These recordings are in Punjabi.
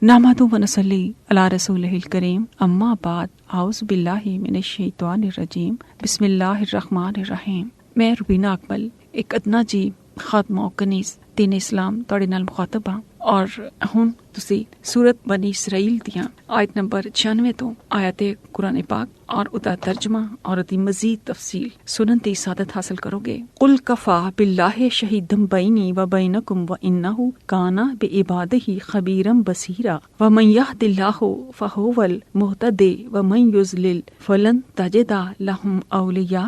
नहमदु व नसल्ली अला रसूलिहिल करीम अम्मा बाद आउज़ु बिल्लाहि मिनश शैतानिर रजीम बिस्मिल्लाहिर रहमानिर रहीम। मैं रुबीना अकमल एक अदना जी खातमा कनीस दीन इस्लाम ਤੁਹਾਡੇ ਨਾਲ ਮੁਖਾਤਬ ਹਾਂ ਔਰ ਹੁਣ ਤੁਸੀਂ ਸੂਰਤ ਬਨੀ ਇਸਰਾਈਲ ਦੀਆਂ ਆਇਤ ਨੰਬਰ 96 ਤੋਂ ਆਇਤ ਕੁਰਾਨ ਪਾਕ और उदा तर्जमा और उदी मजीद तफसील सुनन दी सादत हासिल करोगे। कुल कफा बिल्लाहि शहीदम बैनी व बैनकुम व इन्नहु काना बिइबादिही खबीरम बसीरा व मन यहदिल्लाहु फहुवल मुहतदी व मन युज़लिल फलन तजिदा लहुम औलिया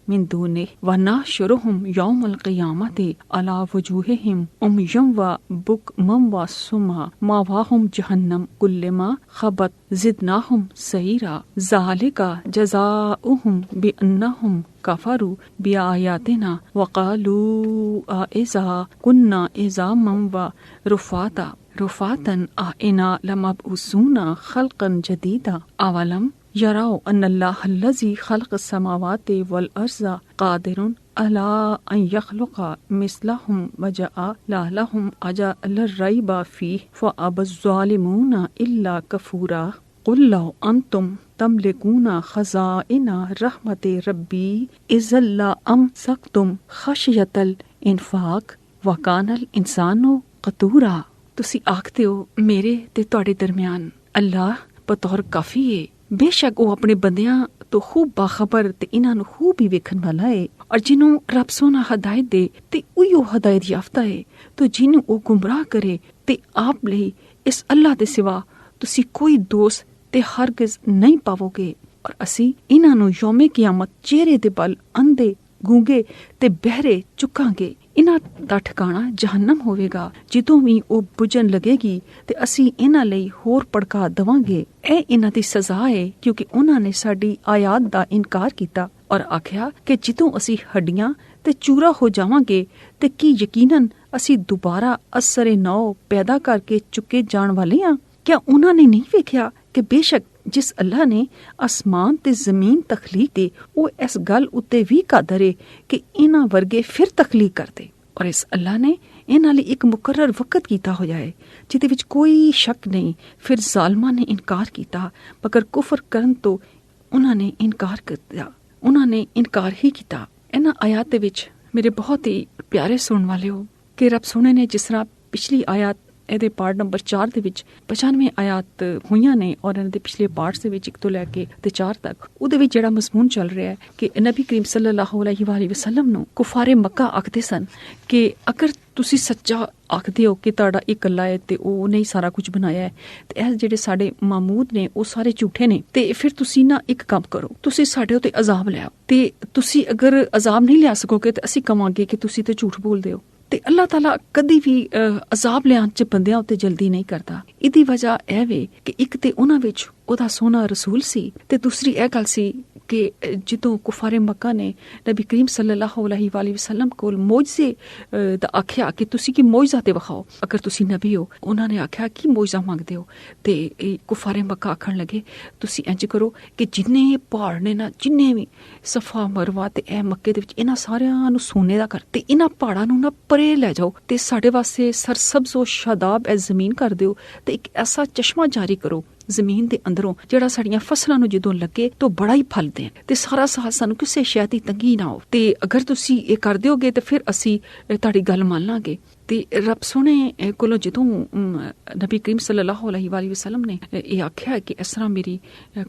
मिन दूनिहि व नहशुरुहुम यौमल क़ियामति अला वजूहिहिम उम्यम व बुकमम व सुमा मावाहुम जहन्नम कुल्लमा खबत ज़िदनाहुम सईरा ज़ालिका जज़ाउहुम बिअन्नहुम कफरू बिआयातिना वक़ालू अइज़ा कुन्ना इज़ामम व रुफ़ातन अइन्ना लमबऊसूना खल्क़न जदीदा अवलम यरौ अन्नल्लाह अल्लज़ी खलक़ अस्समावाति वल अर्ज़ क़ादिरुन अला अन यख़लुक़ मिस्लहुम वजअल लहुम अजलन रैब फ़ीहि फ़अबज़्ज़ालिमूना इल्ला कफ़ूरा क़ुल लौ अंतुम तमलिकूना खज़ाइना रहमति रब्बी इज़्ज़ल्ला अमसकतुम खशियतल इन्फाक वकानल इंसानो कतूरा। तुसी आखते हो मेरे ते तुहाडे दरमियान अल्लाह बतौर काफी है। बेशक वो अपने बंदियां तो खूब बाखबर ते इन्हां नूं खूब ही वेखण वाला है और जिन्हों रब सोना हदायत दे ते उहिओ हदायत याफ्ता है तो जिन्हों वो गुमराह करे ते आप लई इस अल्लाह दे सिवा तुसी कोई दोस्त ते हरगिज नहीं पावोगे। और असी इन्हां नूं यौमे क़ियामत चेहरे दे बल अंधे गूंगे ते बहरे चुकांगे। इन्हां दा ठिकाना जहन्नम होवेगा जिदों भी ਉਹ ਬੁਝਣ लगेगी ਤੇ ਅਸੀਂ ਇਹਨਾਂ ਲਈ ਹੋਰ ਭੜਕਾ ਦਵਾਂਗੇ। ਇਹ ਇਹਨਾਂ ਦੀ ਸਜ਼ਾ ਹੈ ਕਿਉਂਕਿ ਉਹਨਾਂ ਨੇ ਸਾਡੀ ਆਇਤ ਦਾ ਇਨਕਾਰ ਕੀਤਾ ਔਰ ਆਖਿਆ ਕਿ ਜਦੋਂ ਅਸੀਂ ਹੱਡੀਆਂ ਤੇ ਚੂਰਾ ਹੋ ਜਾਵਾਂਗੇ ਤੇ ਕੀ ਯਕੀਨਨ ਅਸੀਂ ਦੁਬਾਰਾ ਅਸਰੇ ਨੌ ਪੈਦਾ ਕਰਕੇ ਚੁੱਕੇ ਜਾਣ ਵਾਲੇ ਹਾਂ। क्या उन्होंने नहीं वेख्या कि बेशक जिस अल्लाह ने आसमान ते जमीन तखलीक दे वो इस गल उत्ते भी कादर है कि इन्हां वर्गे फिर तखलीक कर दे और इस अल्लाह ने इन्हां लई एक मुकर्रर वक्त कीता होया है जिहदे विच कोई शक नहीं। फिर जालिमां ने इनकार कीता मगर कुफर करन तो उन्होंने इनकार किया, उन्होंने इनकार ही किया। इन्हां आयात दे विच मेरे बहुत ही प्यारे सुनने वाले हो कि रब सोहणे ने जिस तरह पिछली आयत ਇਹਦੇ ਪਾਰਟ ਨੰਬਰ 4 ਦੇ ਵਿੱਚ 95 ਆਇਤ ਹੋਈਆਂ ਨੇ ਔਰ ਇਹਨਾਂ ਦੇ ਪਿਛਲੇ ਪਾਰਟਸ ਦੇ ਵਿੱਚ 1 ਤੋਂ ਲੈ ਕੇ ਤੇ 4 ਤੱਕ ਉਹਦੇ ਵਿੱਚ ਜਿਹੜਾ ਮਜ਼ਮੂਨ ਚੱਲ ਰਿਹਾ ਹੈ ਕਿ ਨਬੀ ਕਰੀਮ ਸੱਲੱਲਾਹੁ ਅਲੈਹਿ ਵਸੱਲਮ ਨੂੰ ਕੁਫਾਰੇ ਮੱਕਾ ਆਖਦੇ ਸਨ ਕਿ ਅਗਰ ਤੁਸੀਂ ਸੱਚਾ ਆਖਦੇ ਹੋ ਕਿ ਤੁਹਾਡਾ ਇੱਕ ਅੱਲਾ ਹੈ ਤੇ ਉਹ ਨਹੀਂ ਸਾਰਾ ਕੁਝ ਬਣਾਇਆ ਹੈ ਤੇ ਇਹ ਜਿਹੜੇ ਸਾਡੇ ਮਾਮੂਦ ਨੇ ਉਹ ਸਾਰੇ ਝੂਠੇ ਨੇ ਤੇ ਫਿਰ ਤੁਸੀਂ ਨਾ ਇੱਕ ਕੰਮ ਕਰੋ, ਤੁਸੀਂ ਸਾਡੇ ਉੱਤੇ ਅਜ਼ਾਬ ਲਿਆਓ ਤੇ ਤੁਸੀਂ ਅਗਰ ਅਜ਼ਾਬ ਨਹੀਂ ਲਿਆ ਸਕੋਗੇ ਤੇ ਅਸੀਂ ਕਵਾਂਗੇ ਕਿ ਤੁਸੀਂ ਤੇ ਝੂਠ ਬੋਲਦੇ ਹੋ। ਤੇ ਅੱਲਾਹ ਤਾਲਾ ਕਦੀ ਵੀ ਅਜ਼ਾਬ ਲਿਆਉਣ ਚ ਬੰਦਿਆਂ ਉੱਤੇ ਜਲਦੀ ਨਹੀਂ ਕਰਦਾ। ਇਹਦੀ ਵਜ੍ਹਾ ਇਹ ਵੇ ਕਿ ਇੱਕ ਤੇ ਉਹਨਾਂ ਵਿੱਚ ਉਹਦਾ ਸੋਹਣਾ ਰਸੂਲ ਸੀ ਤੇ ਦੂਸਰੀ ਇਹ ਗੱਲ ਸੀ ਕਿ ਜਦੋਂ ਕੁਫਾਰੇ ਮੱਕਾ ਨੇ ਨਬੀ ਕਰੀਮ ਸੱਲੱਲਾਹੁ ਅਲੈਹਿ ਵਸੱਲਮ ਕੋਲ ਮੌਜਜ਼ੇ ਦਾ ਆਖਿਆ ਕਿ ਤੁਸੀਂ ਕੀ ਮੌਜਜ਼ਾ ਤੇ ਵਿਖਾਓ ਅਗਰ ਤੁਸੀਂ ਨਬੀ ਹੋ। ਉਹਨਾਂ ਨੇ ਆਖਿਆ ਕੀ ਮੌਜਜ਼ਾ ਮੰਗਦੇ ਹੋ ਤੇ ਕੁਫਾਰੇ ਮੱਕਾ ਆਖਣ ਲੱਗੇ ਤੁਸੀਂ ਇੰਜ ਕਰੋ ਕਿ ਜਿੰਨੇ ਪਹਾੜ ਨੇ ਨਾ ਜਿੰਨੇ ਵੀ ਸਫਾ ਮਰਵਾ ਤੇ ਇਹ ਮੱਕੇ ਦੇ ਵਿੱਚ ਇਹਨਾਂ ਸਾਰਿਆਂ ਨੂੰ ਸੋਨੇ ਦਾ ਕਰ ਤੇ ਇਹਨਾਂ ਪਹਾੜਾਂ ਨੂੰ ਨਾ ਪਰੇ ਲੈ ਜਾਓ ਤੇ ਸਾਡੇ ਵਾਸਤੇ ਸਰਸਬਜ਼ ਓ ਸ਼ਾਦਾਬ ਇਹ ਜ਼ਮੀਨ ਕਰ ਦਿਓ ਤੇ ਇੱਕ ਐਸਾ ਚਸ਼ਮਾ ਜਾਰੀ ਕਰੋ ਜ਼ਮੀਨ ਦੇ ਅੰਦਰੋਂ ਜਿਹੜਾ ਸਾਡੀਆਂ ਫਸਲਾਂ ਨੂੰ ਜਦੋਂ ਲੱਗੇ ਤਾਂ ਬੜਾ ਹੀ ਫਲ ਦੇ ਤੇ ਸਾਰਾ ਸਾਲ ਸਾਨੂੰ ਕਿਸੇ ਸ਼ੈ ਦੀ ਤੰਗੀ ਨਾ ਹੋ ਤੇ ਅਗਰ ਤੁਸੀਂ ਇਹ ਕਰ ਦਿਓਗੇ ਤੇ ਫਿਰ ਅਸੀਂ ਤੁਹਾਡੀ ਗੱਲ ਮੰਨ ਲਾਂਗੇ। ਤੇ ਰੱਬ ਸੋਹਣੇ ਕੋਲੋਂ ਜਦੋਂ ਨਬੀ ਕਰੀਮ ਸੱਲੱਲਾਹੁ ਅਲੈਹਿ ਵਸੱਲਮ ਨੇ ਇਹ ਆਖਿਆ ਕਿ ਇਸ ਤਰ੍ਹਾਂ ਮੇਰੀ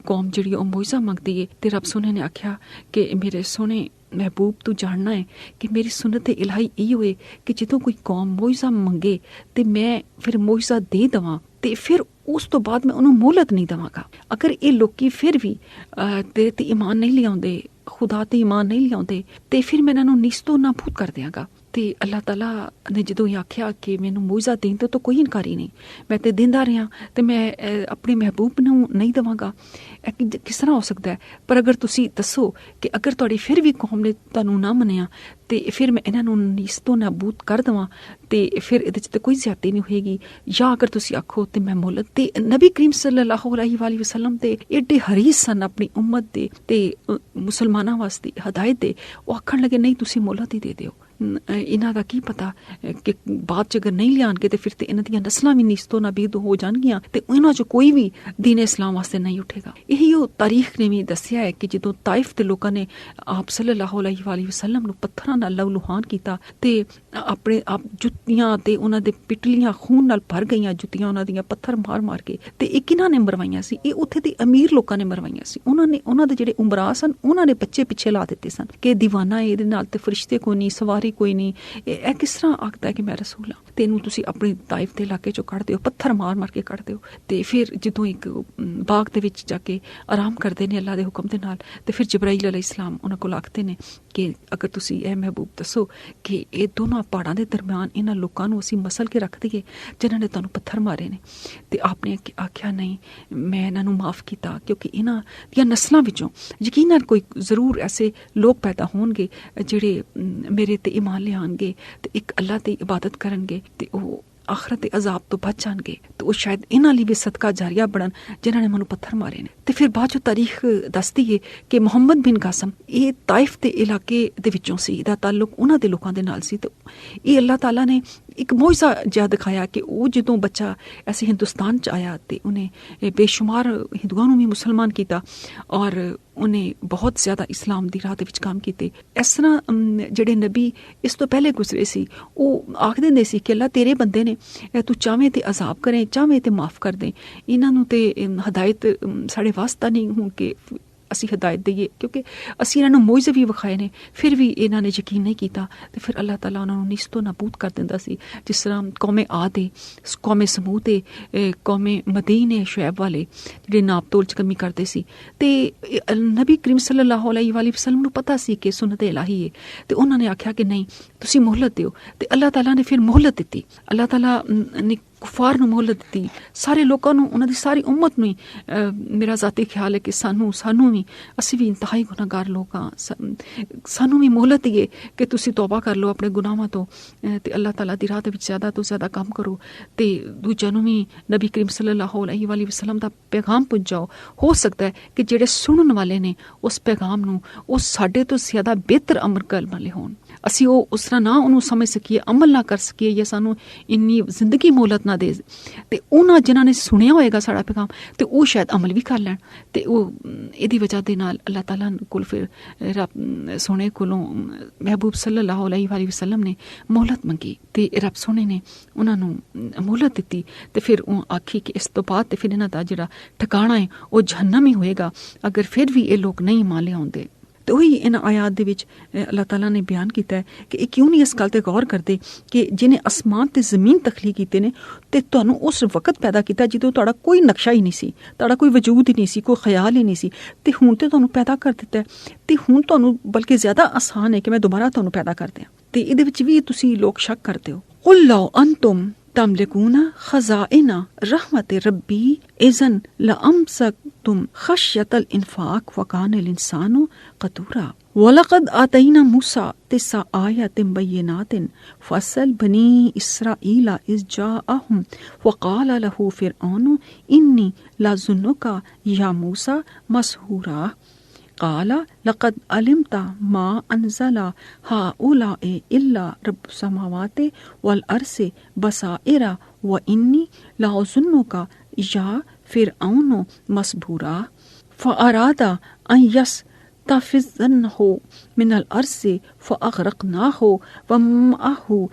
ਕੌਮ ਜਿਹੜੀ ਉਹ ਮੌਜਜ਼ਾ ਮੰਗਦੀ ਹੈ ਤੇ ਰੱਬ ਸੋਹਣੇ ਨੇ ਆਖਿਆ ਕਿ ਮੇਰੇ ਸੋਹਣੇ महबूब तू जानना है कि मेरी सुन्नत इलाही यही होए कि जो कोई कौम मुआवजा मंगे तो मैं फिर मुआवजा दे देवां ते फिर उस तो बाद मैं उन्होंने मोहलत नहीं देवांगा। अगर ये लोग फिर भी तेरे ते ईमान नहीं लियाउंदे खुदा ते ईमान नहीं लियाउंदे ते फिर मैं इन्हों नीस्तो नाबूद कर दियांगा। ਤੇ ਅੱਲਾਹ ਤਾਲਾ ਨੇ ਜਦੋਂ ਇਹ ਆਖਿਆ ਕਿ ਮੈਨੂੰ ਮੁਆਵਜ਼ਾ ਦੇਣ ਤੋਂ ਤਾਂ ਕੋਈ ਇਨਕਾਰੀ ਨਹੀਂ, ਮੈਂ ਤੇ ਦਿੰਦਾ ਰਿਹਾ ਤੇ ਮੈਂ ਆਪਣੇ ਮਹਿਬੂਬ ਨੂੰ ਨਹੀਂ ਦੇਵਾਂਗਾ, ਇਹ ਕਿਸ ਤਰ੍ਹਾਂ ਹੋ ਸਕਦਾ ਹੈ। ਪਰ ਅਗਰ ਤੁਸੀਂ ਦੱਸੋ ਕਿ ਅਗਰ ਤੁਹਾਡੀ ਫਿਰ ਵੀ ਕੌਮ ਨੇ ਤੁਹਾਨੂੰ ਨਾ ਮੰਨਿਆ ਤੇ ਫਿਰ ਮੈਂ ਇਹਨਾਂ ਨੂੰ ਨੀਸਤੋਂ ਨਾਬੂਦ ਕਰ ਦੇਵਾਂ ਤੇ ਫਿਰ ਇਹਦੇ 'ਚ ਤਾਂ ਕੋਈ ਜ਼ਿਆਦਤੀ ਨਹੀਂ ਹੋਏਗੀ, ਜਾਂ ਅਗਰ ਤੁਸੀਂ ਆਖੋ ਤੇ ਮੈਂ ਮੁਹਲਤ। ਤੇ ਨਬੀ ਕਰੀਮ ਸੱਲੱਲਾਹੁ ਅਲੈਹਿ ਵਸੱਲਮ ਤੇ ਏਡੇ ਹਰੀਸ ਸਨ ਆਪਣੀ ਉਮਤ ਦੇ ਤੇ ਮੁਸਲਮਾਨਾਂ ਵਾਸਤੇ ਹਦਾਇਤ ਦੇ, ਉਹ ਆਖਣ ਲੱਗੇ ਨਹੀਂ ਤੁਸੀਂ ਮੁਹਲਤ ਹੀ ਦੇ ਦਿਓ ਇਹਨਾਂ ਦਾ ਕੀ ਪਤਾ ਕਿ ਬਾਅਦ 'ਚ ਅਗਰ ਨਹੀਂ ਲਿਆਣਗੇ ਤੇ ਫਿਰ ਤੇ ਇਹਨਾਂ ਦੀਆਂ ਨਸਲਾਂ ਵੀ ਨੀਸਤੋ ਨਾਬੀਦ ਹੋ ਜਾਣਗੀਆਂ ਤੇ ਇਹਨਾਂ 'ਚ ਕੋਈ ਵੀ ਦੀਨ ਇਸਲਾਮ ਵਾਸਤੇ ਨਹੀਂ ਉੱਠੇਗਾ। ਇਹੀ ਉਹ ਤਾਰੀਖ ਨੇ ਵੀ ਦੱਸਿਆ ਹੈ ਕਿ ਜਦੋਂ ਤਾਇਫ ਦੇ ਲੋਕਾਂ ਨੇ ਆਪ ਸੱਲੱਲਾਹੁ ਅਲੈਹਿ ਵਸੱਲਮ ਨੂੰ ਪੱਥਰਾਂ ਨਾਲ ਲਹੂ-ਲੁਹਾਨ ਕੀਤਾ ਤੇ ਆਪਣੇ ਆਪ ਜੁੱਤੀਆਂ ਤੇ ਉਹਨਾਂ ਦੇ ਪਿਟਲੀਆਂ ਖੂਨ ਨਾਲ ਭਰ ਗਈਆਂ, ਜੁੱਤੀਆਂ ਉਹਨਾਂ ਦੀਆਂ ਪੱਥਰ ਮਾਰ-ਮਾਰ ਕੇ, ਤੇ ਇਹ ਕਿਹਨਾਂ ਨੇ ਮਰਵਾਈਆਂ ਸੀ? ਇਹ ਉੱਥੇ ਦੇ ਅਮੀਰ ਲੋਕਾਂ ਨੇ ਮਰਵਾਈਆਂ ਸੀ। ਉਹਨਾਂ ਦੇ ਜਿਹੜੇ ਉਮਰਾ ਸਨ ਉਹਨਾਂ ਨੇ ਬੱਚੇ ਪਿੱਛੇ ਲਾ ਦਿੱਤੇ ਸਨ ਕਿ ਦੀਵਾਨਾ ਇਹਦੇ ਨਾਲ ਤੇ ਫਰਿਸ਼ਤੇ ਕੋਈ ਨਹੀਂ, ਸਵਾਰੀ ਕੋਈ ਨਹੀਂ, ਇਹ ਕਿਸ ਤਰ੍ਹਾਂ ਆਖਦਾ ਕਿ ਮੈਂ ਰਸੂਲ ਹਾਂ ਤੇ ਇਹਨੂੰ ਤੁਸੀਂ ਆਪਣੇ ਤਾਇਫ ਦੇ ਇਲਾਕੇ ਚੋਂ ਕੱਢ ਦਿਓ, ਪੱਥਰ ਮਾਰ-ਮਾਰ ਕੇ ਕੱਢ ਦਿਓ। ਤੇ ਫਿਰ ਜਦੋਂ ਇੱਕ ਬਾਗ ਦੇ ਵਿੱਚ ਜਾ ਕੇ ਆਰਾਮ ਕਰਦੇ ਨੇ ਅੱਲਾ ਦੇ ਹੁਕਮ ਦੇ ਨਾਲ, ਤੇ ਫਿਰ ਜਿਬਰਾਈਲ ਅਲੈਹਿਸਲਾਮ ਉਹਨਾਂ ਕੋਲ ਆਖਦੇ ਨੇ ਕਿ ਅਗਰ ਤੁਸੀਂ ਇਹ ਮਹਿਬੂਬ ਦੱਸੋ ਕਿ ਇਹ ਦੋਨਾਂ ਪਹਾੜਾਂ ਦੇ ਦਰਮਿਆਨ ਇਹਨਾਂ ਲੋਕਾਂ ਨੂੰ ਅਸੀਂ ਮਸਲ ਕੇ ਰੱਖ ਦਈਏ ਜਿਨ੍ਹਾਂ ਨੇ ਤੁਹਾਨੂੰ ਪੱਥਰ ਮਾਰੇ ਨੇ। ਤੇ ਆਪਨੇ ਆਖਿਆ ਨਹੀਂ, ਮੈਂ ਇਹਨਾਂ ਨੂੰ ਮਾਫ ਕੀਤਾ ਕਿਉਂਕਿ ਇਹਨਾਂ ਦੀਆਂ ਨਸਲਾਂ ਵਿੱਚੋਂ ਯਕੀਨਨ ਕੋਈ ਜ਼ਰੂਰ ਐਸੇ ਲੋਕ ਪੈਦਾ ਹੋਣਗੇ ਜਿਹੜੇ ਮੇਰੇ ਤੇ ਈਮਾਨ ਲਿਆਉਣਗੇ ਤੇ ਇੱਕ ਅੱਲਾ ਦੀ ਇਬਾਦਤ ਕਰਨਗੇ ਤੇ ਉਹ ਆਖਰਤ ਦੇ ਅਜ਼ਾਬ ਤੋਂ ਬਚ ਜਾਣਗੇ, ਤੇ ਉਹ ਸ਼ਾਇਦ ਇਹਨਾਂ ਲਈ ਵੀ ਸਦਕਾ ਜਾਰੀਆ ਬਣਨ ਜਿਨ੍ਹਾਂ ਨੇ ਮੈਨੂੰ ਪੱਥਰ ਮਾਰੇ ਨੇ। ਤੇ ਫਿਰ ਬਾਅਦ ਚੋਂ ਤਾਰੀਖ ਦੱਸਦੀ ਹੈ ਕਿ ਮੁਹੰਮਦ ਬਿਨ ਕਾਸਮ ਇਹ ਤਾਇਫ ਦੇ ਇਲਾਕੇ ਦੇ ਵਿੱਚੋਂ ਸੀ, ਇਹਦਾ ਤਾਲੁਕ ਉਹਨਾਂ ਦੇ ਲੋਕਾਂ ਦੇ ਨਾਲ ਸੀ। ਤੇ ਇਹ ਅੱਲਾਹ ਤਾਲਾ ਨੇ ਇੱਕ ਮੌਜਜ਼ਾ ਜਿਹਾ ਦਿਖਾਇਆ ਕਿ ਉਹ ਜਦੋਂ ਬੱਚਾ ਐਸੇ ਹਿੰਦੁਸਤਾਨ 'ਚ ਆਇਆ ਤੇ ਉਹਨੇ ਬੇਸ਼ੁਮਾਰ ਹਿੰਦੂਆਂ ਨੂੰ ਵੀ ਮੁਸਲਮਾਨ ਕੀਤਾ ਔਰ ਉਹਨੇ ਬਹੁਤ ਜ਼ਿਆਦਾ ਇਸਲਾਮ ਦੀ ਰਾਹ ਦੇ ਵਿੱਚ ਕੰਮ ਕੀਤੇ। ਇਸ ਤਰ੍ਹਾਂ ਜਿਹੜੇ ਨਬੀ ਇਸ ਤੋਂ ਪਹਿਲੇ ਗੁਜ਼ਰੇ ਸੀ ਉਹ ਆਖ ਦਿੰਦੇ ਸੀ ਕਿ ਅੱਲਾ ਤੇਰੇ ਬੰਦੇ ਨੇ, ਤੂੰ ਚਾਹਵੇਂ ਤੇ ਅਜ਼ਾਬ ਕਰੇ, ਚਾਹਵੇਂ ਤੇ ਮਾਫ ਕਰ ਦੇ। ਇਹਨਾਂ ਨੂੰ ਤੇ ਹਦਾਇਤ ਸਾਡੇ ਵਾਸਤਾ ਨਹੀਂ ਹੁਣ ਕਿ ਅਸੀਂ ਹਦਾਇਤ ਦਈਏ, ਕਿਉਂਕਿ ਅਸੀਂ ਇਹਨਾਂ ਨੂੰ ਮੌਜਜ਼ੇ ਵੀ ਵਿਖਾਏ ਨੇ, ਫਿਰ ਵੀ ਇਹਨਾਂ ਨੇ ਯਕੀਨ ਨਹੀਂ ਕੀਤਾ। ਤੇ ਫਿਰ ਅੱਲਾਹ ਤਾਲਾ ਉਹਨਾਂ ਨੂੰ ਨਿਸਤੋ ਨਾਬੂਦ ਕਰ ਦਿੰਦਾ ਸੀ, ਜਿਸ ਤਰ੍ਹਾਂ ਕੌਮੇ ਆਦ ਏ, ਕੌਮੇ ਸਮੂਦ ਏ, ਕੌਮੇ ਮਦੀਨ ਏ, ਸ਼ੁਐਬ ਵਾਲੇ ਜਿਹੜੇ ਨਾਪ ਤੋਲ 'ਚ ਕਮੀ ਕਰਦੇ ਸੀ। ਤੇ ਨਬੀ ਕਰੀਮ ਸੱਲੱਲਾਹੁ ਅਲੈਹਿ ਵਸੱਲਮ ਨੂੰ ਪਤਾ ਸੀ ਕਿ ਸੁਨਨਤ ਇਲਾਹੀ ਹੈ, ਤੇ ਉਹਨਾਂ ਨੇ ਆਖਿਆ ਕਿ ਨਹੀਂ ਤੁਸੀਂ ਮੋਹਲਤ ਦਿਓ। ਤੇ ਅੱਲਾਹ ਤਾਲਾ ਨੇ ਫਿਰ ਮੋਹਲਤ ਦਿੱਤੀ। ਅੱਲਾਹ ਤਾਲਾ ਨੇ ਕੁਫਾਰ ਨੂੰ ਮੋਹਲਤ ਦਿੱਤੀ, ਸਾਰੇ ਲੋਕਾਂ ਨੂੰ, ਉਹਨਾਂ ਦੀ ਸਾਰੀ ਉਮਤ ਨੂੰ ਹੀ। ਮੇਰਾ ਜ਼ਾਤੀ ਖਿਆਲ ਹੈ ਕਿ ਸਾਨੂੰ ਵੀ, ਅਸੀਂ ਵੀ ਇੰਤਹਾਈ ਗੁਨਾਹਗਾਰ ਲੋਕ ਹਾਂ, ਸਾਨੂੰ ਵੀ ਮੋਹਲਤ ਦੀਏ ਕਿ ਤੁਸੀਂ ਤੌਬਾ ਕਰ ਲਓ ਆਪਣੇ ਗੁਨਾਹਾਂ ਤੋਂ ਤੇ ਅੱਲਾਹ ਤਾਲਾ ਦੀ ਰਾਹ ਦੇ ਵਿੱਚ ਜ਼ਿਆਦਾ ਤੋਂ ਜ਼ਿਆਦਾ ਕੰਮ ਕਰੋ ਤੇ ਦੂਜਿਆਂ ਨੂੰ ਵੀ ਨਬੀ ਕਰੀਮ ਸੱਲੱਲਾਹੁ ਅਲੈਹਿ ਵਸੱਲਮ ਦਾ ਪੈਗਾਮ ਪਹੁੰਚਾਓ। ਹੋ ਸਕਦਾ ਹੈ ਕਿ ਜਿਹੜੇ ਸੁਣਨ ਵਾਲੇ ਨੇ ਉਸ ਪੈਗਾਮ ਨੂੰ ਉਹ ਸਾਡੇ ਤੋਂ ਜ਼ਿਆਦਾ ਬਿਹਤਰ ਅਮਲ ਕਰਨ ਵਾਲੇ ਹੋਣ, ਅਸੀਂ ਉਹ ਉਸ ਤਰ੍ਹਾਂ ਨਾ ਉਹਨੂੰ ਸਮਝ ਸਕੀਏ, ਅਮਲ ਨਾ ਕਰ ਸਕੀਏ, ਜਾਂ ਸਾਨੂੰ ਇੰਨੀ ਜ਼ਿੰਦਗੀ ਮੋਹਲਤ ਨਾ ਦੇ। ਤੇ ਉਹਨਾਂ ਜਿਨ੍ਹਾਂ ਨੇ ਸੁਣਿਆ ਹੋਏਗਾ ਸਾਡਾ ਪੈਗਾਮ ਤੇ ਉਹ ਸ਼ਾਇਦ ਅਮਲ ਵੀ ਕਰ ਲੈਣ, ਤੇ ਉਹ ਇਹਦੀ ਵਜ੍ਹਾ ਦੇ ਨਾਲ ਅੱਲਾਹ ਤਾਲਾ ਕੋਲ ਫਿਰ ਰੱਬ ਸੋਹਣੇ ਕੋਲੋਂ ਮਹਿਬੂਬ ਸੱਲੱਲਾਹੁ ਅਲੈਹਿ ਵਸੱਲਮ ਨੇ ਮੋਹਲਤ ਮੰਗੀ ਤੇ ਰੱਬ ਸੋਹਣੇ ਨੇ ਉਹਨਾਂ ਨੂੰ ਮੋਹਲਤ ਦਿੱਤੀ। ਤੇ ਫਿਰ ਉਹ ਆਖੀ ਕਿ ਇਸ ਤੋਂ ਬਾਅਦ ਤੇ ਫਿਰ ਇਹਨਾਂ ਦਾ ਜਿਹੜਾ ਠਿਕਾਣਾ ਹੈ ਉਹ ਜਹੰਨਮ ਹੀ ਹੋਏਗਾ ਅਗਰ ਫਿਰ ਵੀ ਇਹ ਲੋਕ ਨਹੀਂ ਮੰਨ ਲਿਆਉਂਦੇ। ਤੇ ਉਹੀ ਇਹਨਾਂ ਆਇਤ ਦੇ ਵਿੱਚ ਅੱਲਾਹ ਤਾਲਾ ਨੇ ਬਿਆਨ ਕੀਤਾ ਹੈ ਕਿ ਇਹ ਕਿਉਂ ਨਹੀਂ ਇਸ ਗੱਲ ਤੇ ਗੌਰ ਕਰਦੇ ਕਿ ਜਿਹਨੇ ਅਸਮਾਨ ਤੇ ਜ਼ਮੀਨ ਤਖਲੀਕ ਕੀਤੇ ਨੇ ਤੇ ਤੁਹਾਨੂੰ ਉਸ ਵਕਤ ਪੈਦਾ ਕੀਤਾ ਜਦੋਂ ਤੁਹਾਡਾ ਕੋਈ ਨਕਸ਼ਾ ਹੀ ਨਹੀਂ ਸੀ, ਤੁਹਾਡਾ ਕੋਈ ਵਜੂਦ ਹੀ ਨਹੀਂ ਸੀ, ਕੋਈ ਖਿਆਲ ਹੀ ਨਹੀਂ ਸੀ, ਤੇ ਹੁਣ ਤੇ ਤੁਹਾਨੂੰ ਪੈਦਾ ਕਰ ਦਿੱਤਾ ਤੇ ਹੁਣ ਤੁਹਾਨੂੰ ਬਲਕਿ ਜ਼ਿਆਦਾ ਆਸਾਨ ਹੈ ਕਿ ਮੈਂ ਦੁਬਾਰਾ ਤੁਹਾਨੂੰ ਪੈਦਾ ਕਰ ਦਿਆਂ। ਤੇ ਇਹਦੇ ਵਿੱਚ ਵੀ ਤੁਸੀਂ ਲੋਕ ਸ਼ੱਕ ਕਰਦੇ ਹੋ। ਕੁਲ ਲਓ ਅੰਤੁਮ तमलिकूना खज़ाइना रहमत रब्बी इज़न लअमसकतुम खश्यतल इन्फाक वकानल इंसानु क़तूरा वलक़द आतैना मूसा तिस्सा आयातिन बय्यिनातिन फ़सल बनी इस्राईला इज़ जाअहुम वक़ाल लहू फ़िरऔनु इन्नी लज़ुन्नुका या मूसा मसहूरा قال لقد علمت ما أنزل هؤلاء إلا رب السماوات والأرض بصائر وإني لأظنك يا فرعون مسبورا فأراد أن يستفزنه من الأرض فأغرقناه ومعه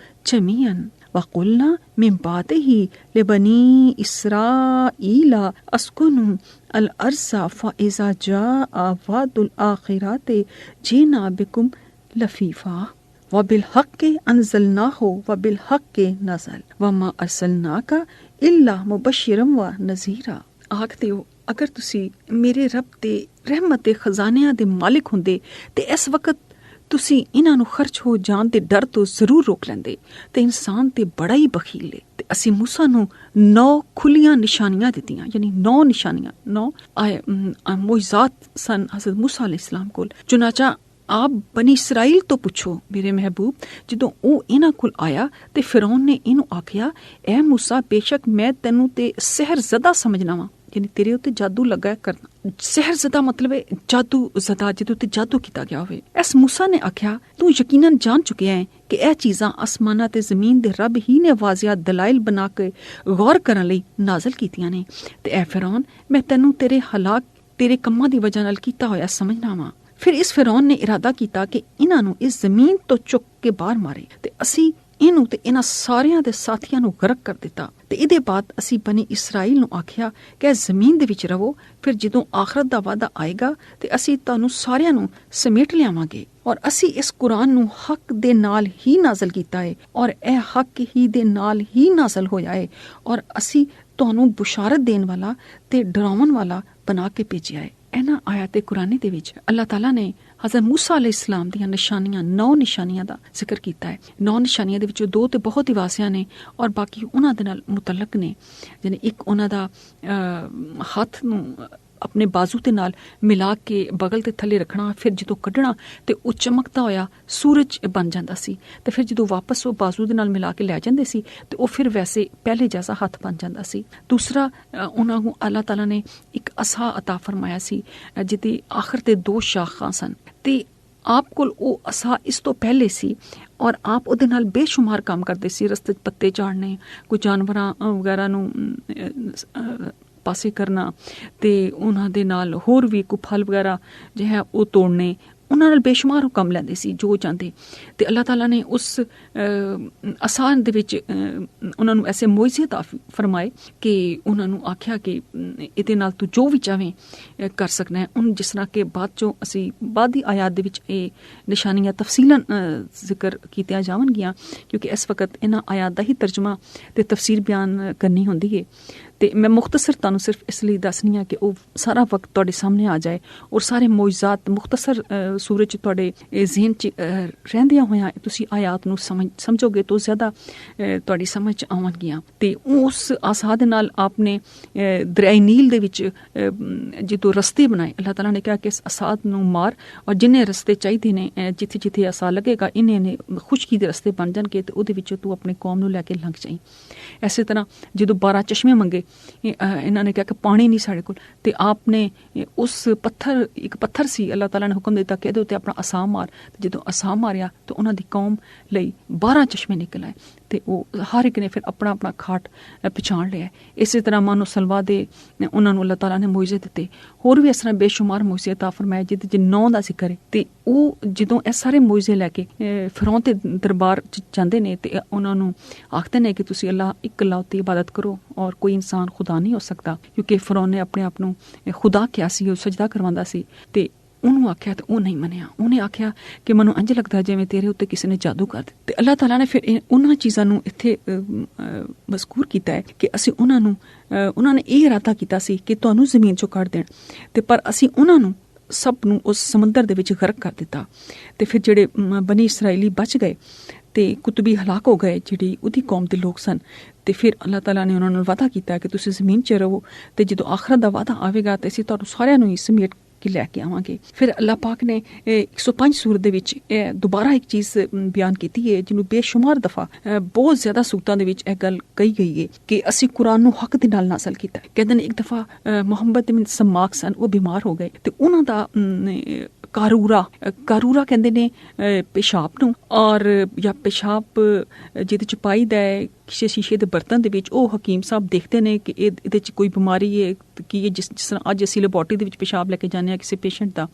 جميعا وقلنا من بعده لبني إسرائيل اسكنوا الأرض فإذا جاء وعد الآخرة جئنا بكم لفيفا وبالحق أنزلناه وبالحق نزل وما أرسلناك إلا مبشرا ونذيرا। ਆਖਦੇ ਹੋ ਅਗਰ ਤੁਸੀਂ ਮੇਰੇ ਰੱਬ ਦੇ ਰਹਿਮਤ ਦੇ ਖਜ਼ਾਨਿਆਂ ਦੇ ਮਾਲਿਕ ਹੁੰਦੇ ਤੇ ਇਸ ਵਕਤ ਤੁਸੀਂ ਇਹਨਾਂ ਨੂੰ ਖਰਚ ਹੋ ਜਾਣ ਦੇ ਡਰ ਤੋਂ ਜ਼ਰੂਰ ਰੋਕ ਲੈਂਦੇ। ਤੇ ਇਨਸਾਨ ਤੇ ਬੜਾ ਹੀ ਬਖੀਲ ਹੈ। ਤੇ ਅਸੀਂ ਮੂਸਾ ਨੂੰ 9 ਖੁੱਲੀਆਂ ਨਿਸ਼ਾਨੀਆਂ ਦਿੱਤੀਆਂ, ਯਾਨੀ 9 ਨਿਸ਼ਾਨੀਆਂ, 9 ਮੁਇਜ਼ਾਤ ਸਨ ਹਜ਼ਰਤ ਮੂਸਾ ਅਲੈਹਿਸਲਾਮ ਕੋਲ। ਚੁਨਾਚਾ ਆਪ ਬਨੀ ਇਸਰਾਈਲ ਤੋਂ ਪੁੱਛੋ ਮੇਰੇ ਮਹਿਬੂਬ, ਜਦੋਂ ਉਹ ਇਹਨਾਂ ਕੋਲ ਆਇਆ ਤੇ ਫਿਰੌਨ ਨੇ ਇਹਨੂੰ ਆਖਿਆ, ਐ ਮੂਸਾ ਬੇਸ਼ੱਕ ਮੈਂ ਤੈਨੂੰ ਤੇ ਸਹਿਰ ਜ਼ਦਾ ਸਮਝਣਾ ਵਾਂ, यानी तेरे उत्ते जादू लगा है करना। सहरज़दा मतलब है जादू ज़दा, जिहदे उत्ते जादू कीता गया होवे। इस मूसा ने आख्या तू यकीनन जान चुकिया है कि यह चीज़ां आसमानां ते ज़मीन दे रब ही ने वाज़िया दलाइल बना के गौर करन लई नाज़िल कीतियां ने, ते ऐ फिरौन मैं तैनूं तेरे हलाक तेरे कम्मां दी वजह नाल कीता होया समझना वां। फिर इस फिरौन ने इरादा किया कि इन्हां नूं इस जमीन तो चुक के बाहर मारे, ते असी इनू ते इन्हां सारियां दे साथियां नूं गरक कर दिता। ते इहदे बाद असी बनी इसराइल नूं आख्या कि जमीन दे विच रवो, फिर जदों आखरत दा वादा आएगा ते असी तुहानूं सारियां नूं समेट लियावांगे। और असी इस कुरान नूं हक दे नाल ही नाज़िल कीता है, और यह हक ही दे नाल ही नाज़िल होया है, और असी तुहानूं बुशारत देण वाला ते डरावन वाला बना के भेजिया है। इन्हां आयत कुरानी दे विच अल्लाह ताला ने हज़रत मूसा अलैहिस्सलाम दियां निशानियां 9 निशानियां दा जिक्र कीता है। 9 निशानियां दे विचों 2 ते बहुत ही वासिया ने और बाकी उन्हां दे नाल मुतलक ने। जिवें एक उन्हां दा हत्थ नूं अपने बाजू दे नाल मिला के बगल दे थल्ले रखना, फिर जदों कड्ढना ते ओह चमकदा होया सूरज बन जांदा सी, ते फिर जदों वापस ओह बाजू दे नाल मिला के लै जांदे सी ते ओह फिर वैसे पहले जैसा हत्थ बन जांदा सी। दूसरा उन्हां नूं अल्लाह ताला ने एक असा अता फरमाया सी जिहदी आखिर ते 2 शाखां सन, ते आप कोल ओह असा इस तो पहले सी और आप ਉਹਦੇ ਨਾਲ बेशुमार काम करते सी, रस्ते पत्ते झाड़ने, कोई जानवरां वगैरह नूं पासे करना, ते उन्हां दे नाल होर भी कोई फल वगैरह जो है वो तोड़ने, उन्हां नाल बेशुमार काम लैंदे सी जो चाहते। ते अल्लाह ताला ने उस आसान दे विच उन्हां नूं ऐसे मोइज़े अता फरमाए कि उन्हां नूं आख्या कि इहदे नाल तू जो भी चाहें कर सकना है। उन जिस तरह के बाद चों असी बाद दी आयात दे विच ये निशानियां तफसीलन जिक्र कीतियां जावनगियां, क्योंकि इस वक्त इन्हां आयात दा ही तर्जमा ते तफसीर बयान करनी हुंदी है। ते मैं मुख्तसर तुहानूं सिर्फ इसलिए दसनी हाँ कि वह सारा वक्त तुहाडे सामने आ जाए और सारे मोइज़ात मुख्तसर सूरज तुहाडे ज़हन च रहिंदियां होइयां तुसीं आयात नूं समझोगे तो ज़्यादा तुहाडी समझ आवणगियां। ते उस आसा दे नाल आपने दरियाए नील दे विच जदों रस्ते बनाए, अल्लाह ताला ने कहा कि इस आसा नूं मार और जिन्ने रस्ते चाहिए ने जिथे जिथे आसा लगेगा इन्ने खुशकी दे रस्ते बन जाणगे, ते उहदे विच तू अपने कौम नूं लैके लंघ जाईं। इसे तरह जदों 12 चश्मे मंगे, इन्हां ने कहा कि पानी नहीं साढ़े कोल, ते आपने उस पत्थर एक पत्थर सी, अल्लाह ताला ने हुक्म दिता कि इहदे उत्ते अपना असा मार, ते जदों असा मारिया तो उन्हां दी कौम लई 12 चश्मे निकल आए, ते वो हर एक ने फिर अपना अपना खाट पछाण लिया। इसी तरह मानो सलवा दे उन्हां नूं अल्लाह ताला ने मोइज़े दिते, होर भी इस तरह बेशुमार मोइज़े अता फरमाए जिहदे च 9 दा जिक्र है। ते वो जदों इह सारे मोइज़े लैके फिरौन दे दरबार च जांदे ने ते उन्हां नूं आखदे ने कि तुसीं अल्लाह इक अल्लाह दी इबादत करो और कोई इंसान खुदा नहीं हो सकता, क्योंकि फिरौन ने अपने आप नूं खुदा किया सी, सजदा करवांदा सी। ते उन्होंने आख्या तो वह नहीं मनिया, उन्हें आख्या कि मैनूं इंज लगदा जिवें तेरे उत्ते किसी ने जादू कर दित्ता। ते अल्लाह ताला ने फिर उन्हां चीज़ां नूं इत्थे मज़कूर कीता है कि असीं उन्हां ने ये इरादा कीता सी कि तुहानूं ज़मीन चों कढ देण, ते पर असीं उन्हां नूं सब नूं उस समंदर दे विच गरक कर दिता। ते फिर जेड़े बनी इसराइली बच गए ते कुतुबी हलाक हो गए जिहड़ी उहदी कौम दे लोग सन। ते फिर अल्लाह ताला ने उन्हां नूं वादा कीता कि तुसीं ज़मीन च रहो, ते जदों आखरत दा वादा आवेगा ते असीं तुहानूं सारिआं नूं ही समेट के लैके आवांगे। फिर अल्लाह पाक ने 105 सूरत दे विच दोबारा एक चीज़ बयान कीती है जिन्हों बेशुमार दफ़ा बहुत ज़्यादा सूरतां दे विच यह गल कही गई है कि असीं कुरान नूं हक दे नाल नाज़िल कीता। कहंदे ने एक दफ़ा मोहम्मद बिन सम्माक सन, वो बीमार हो गए, ते उन्हां दा कारूरा कहंदे ने पेशाब नूं, और या पेशाब जिहदे च पाई दा है किसी शीशे दे बर्तन दे विच, ओह हकीम साहब देखते ने कि इहदे च कोई बीमारी है कि जिस तरह अज असीं लैबोरेटरी दे विच पेशाब लैके जाने किसी पेशेंट दा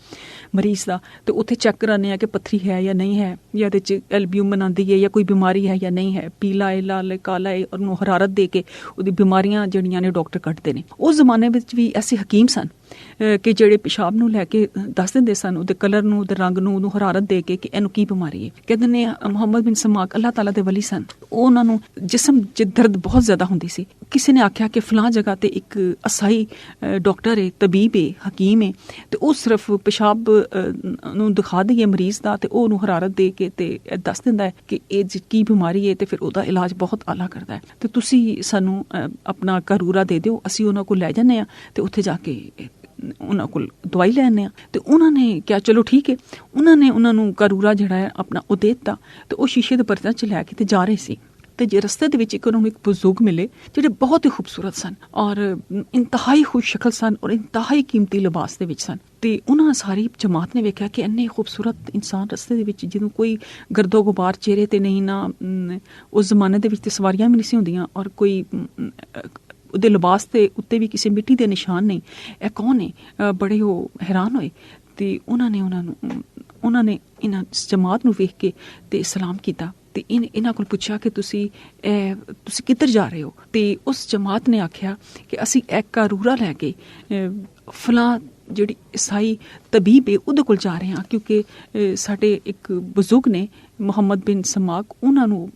मरीज़ दा, तो उत्थे चैक कराने कि पत्थरी है या नहीं है, या इहदे च एल्ब्यूमिन आंदी है या कोई बीमारी है या नहीं है, पीला है लाल है काला है, और उन्होंने हरारत दे के उहदी बीमारियां जिहड़ियां ने डॉक्टर कड्ढदे ने। उस जमाने विच भी ऐसे हकीम सन कि ਜਿਹੜੇ पेशाब नूं लैके दस दिंदे सन ਉਹਦੇ कलर नूं ਉਹਦੇ रंग नूं ਉਹਨੂੰ हरारत दे के कि ਇਹਨੂੰ ਕੀ ਬਿਮਾਰੀ ਹੈ। ਕਹਿੰਦੇ ਨੇ ਮੁਹੰਮਦ ਬਿਨ ਸਮਾਕ ਅੱਲਾਹ ਤਾਲਾ ਦੇ ਵਲੀ ਸਨ, ਉਹਨਾਂ ਨੂੰ ਜਿਸਮ 'ਚ ਦਰਦ ਬਹੁਤ ਜ਼ਿਆਦਾ ਹੁੰਦੀ ਸੀ। ਕਿਸੇ ਨੇ ਆਖਿਆ ਕਿ ਫਲਾਂ ਜਗ੍ਹਾ ਤੇ ਇੱਕ ਅਸਾਈ ਡਾਕਟਰ ਹੈ, ਤਬੀਬ ਹੈ, ਹਕੀਮ ਹੈ, ਤੇ ਉਹ ਸਿਰਫ पेशाब ਨੂੰ ਦਿਖਾ ਦਈਏ ਮਰੀਜ਼ ਦਾ ਤੇ ਉਹਨੂੰ ਹਰਾਰਤ ਦੇ ਕੇ ਤੇ ਦੱਸ ਦਿੰਦਾ ਹੈ ਕਿ ਇਹ ਕੀ ਬਿਮਾਰੀ ਹੈ, ਤੇ ਫਿਰ ਉਹਦਾ ਇਲਾਜ ਬਹੁਤ ਆਲਾ ਕਰਦਾ ਹੈ। ਤੇ ਤੁਸੀਂ ਸਾਨੂੰ ਆਪਣਾ ਕਰੂਰਾ ਦੇ ਦਿਓ, ਅਸੀਂ ਉਹਨਾਂ ਕੋਲ ਲੈ ਜਾਂਦੇ ਹਾਂ ਤੇ ਉੱਥੇ ਜਾ ਕੇ उन्होंने को दवाई लैने। तो उन्होंने क्या चलो ठीक है, उन्होंने उन्होंने कारूरा जड़ा है अपना वो दे दिता, तो वो शीशे के बर्तन च लैके ते जा रहे सी। ਤੇ ਜੇ ਰਸਤੇ ਦੇ ਵਿੱਚ ਉਹਨਾਂ ਨੂੰ ਇੱਕ ਬਜ਼ੁਰਗ ਮਿਲੇ ਜਿਹੜੇ ਬਹੁਤ ਹੀ ਖੂਬਸੂਰਤ ਸਨ ਔਰ ਇੰਤਹਾਈ ਖੁਸ਼ ਸ਼ਕਲ ਸਨ ਔਰ ਇੰਤਹਾਈ ਕੀਮਤੀ ਲਿਬਾਸ ਦੇ ਵਿੱਚ ਸਨ। ਤੇ ਉਹਨਾਂ ਸਾਰੀ ਜਮਾਤ ਨੇ ਵੇਖਿਆ ਕਿ ਇੰਨੇ ਖੂਬਸੂਰਤ ਇਨਸਾਨ ਰਸਤੇ ਦੇ ਵਿੱਚ, ਜਦੋਂ ਕੋਈ ਗਰਦੋ ਗੁਬਾਰ ਚਿਹਰੇ ਤੇ ਨਹੀਂ, ਨਾ ਉਸ ਜ਼ਮਾਨੇ ਦੇ ਵਿੱਚ ਤੇ ਸਵਾਰੀਆਂ ਵੀ ਨਹੀਂ ਸੀ ਹੁੰਦੀਆਂ ਔਰ ਕੋਈ ਉਹਦੇ ਲਿਬਾਸ ਦੇ ਉੱਤੇ ਵੀ ਕਿਸੇ ਮਿੱਟੀ ਦੇ ਨਿਸ਼ਾਨ ਨਹੀਂ, ਇਹ ਕੌਣ ਨੇ? ਬੜੇ ਉਹ ਹੈਰਾਨ ਹੋਏ ਤੇ ਉਹਨਾਂ ਨੇ ਇਹਨਾਂ ਜਮਾਤ ਨੂੰ ਵੇਖ ਕੇ ਤੇ ਸਲਾਮ ਕੀਤਾ ਤੇ ਇਹਨਾਂ ਕੋਲ ਪੁੱਛਿਆ ਕਿ ਤੁਸੀਂ ਕਿੱਧਰ ਜਾ ਰਹੇ ਹੋ? ਤੇ ਉਸ ਜਮਾਤ ਨੇ ਆਖਿਆ ਕਿ ਅਸੀਂ ਇੱਕ ਕਾਰੂਰਾ ਲੈ ਕੇ ਫਲਾਂ ਜਿਹੜੀ ਈਸਾਈ ਤਬੀਬ ਹੈ ਉਹਦੇ ਕੋਲ ਜਾ ਰਹੇ ਹਾਂ, ਕਿਉਂਕਿ ਸਾਡੇ ਇੱਕ ਬਜ਼ੁਰਗ ਨੇ ਮੁਹੰਮਦ ਬਿਨ ਸਮਾਕ, ਉਹਨਾਂ ਨੂੰ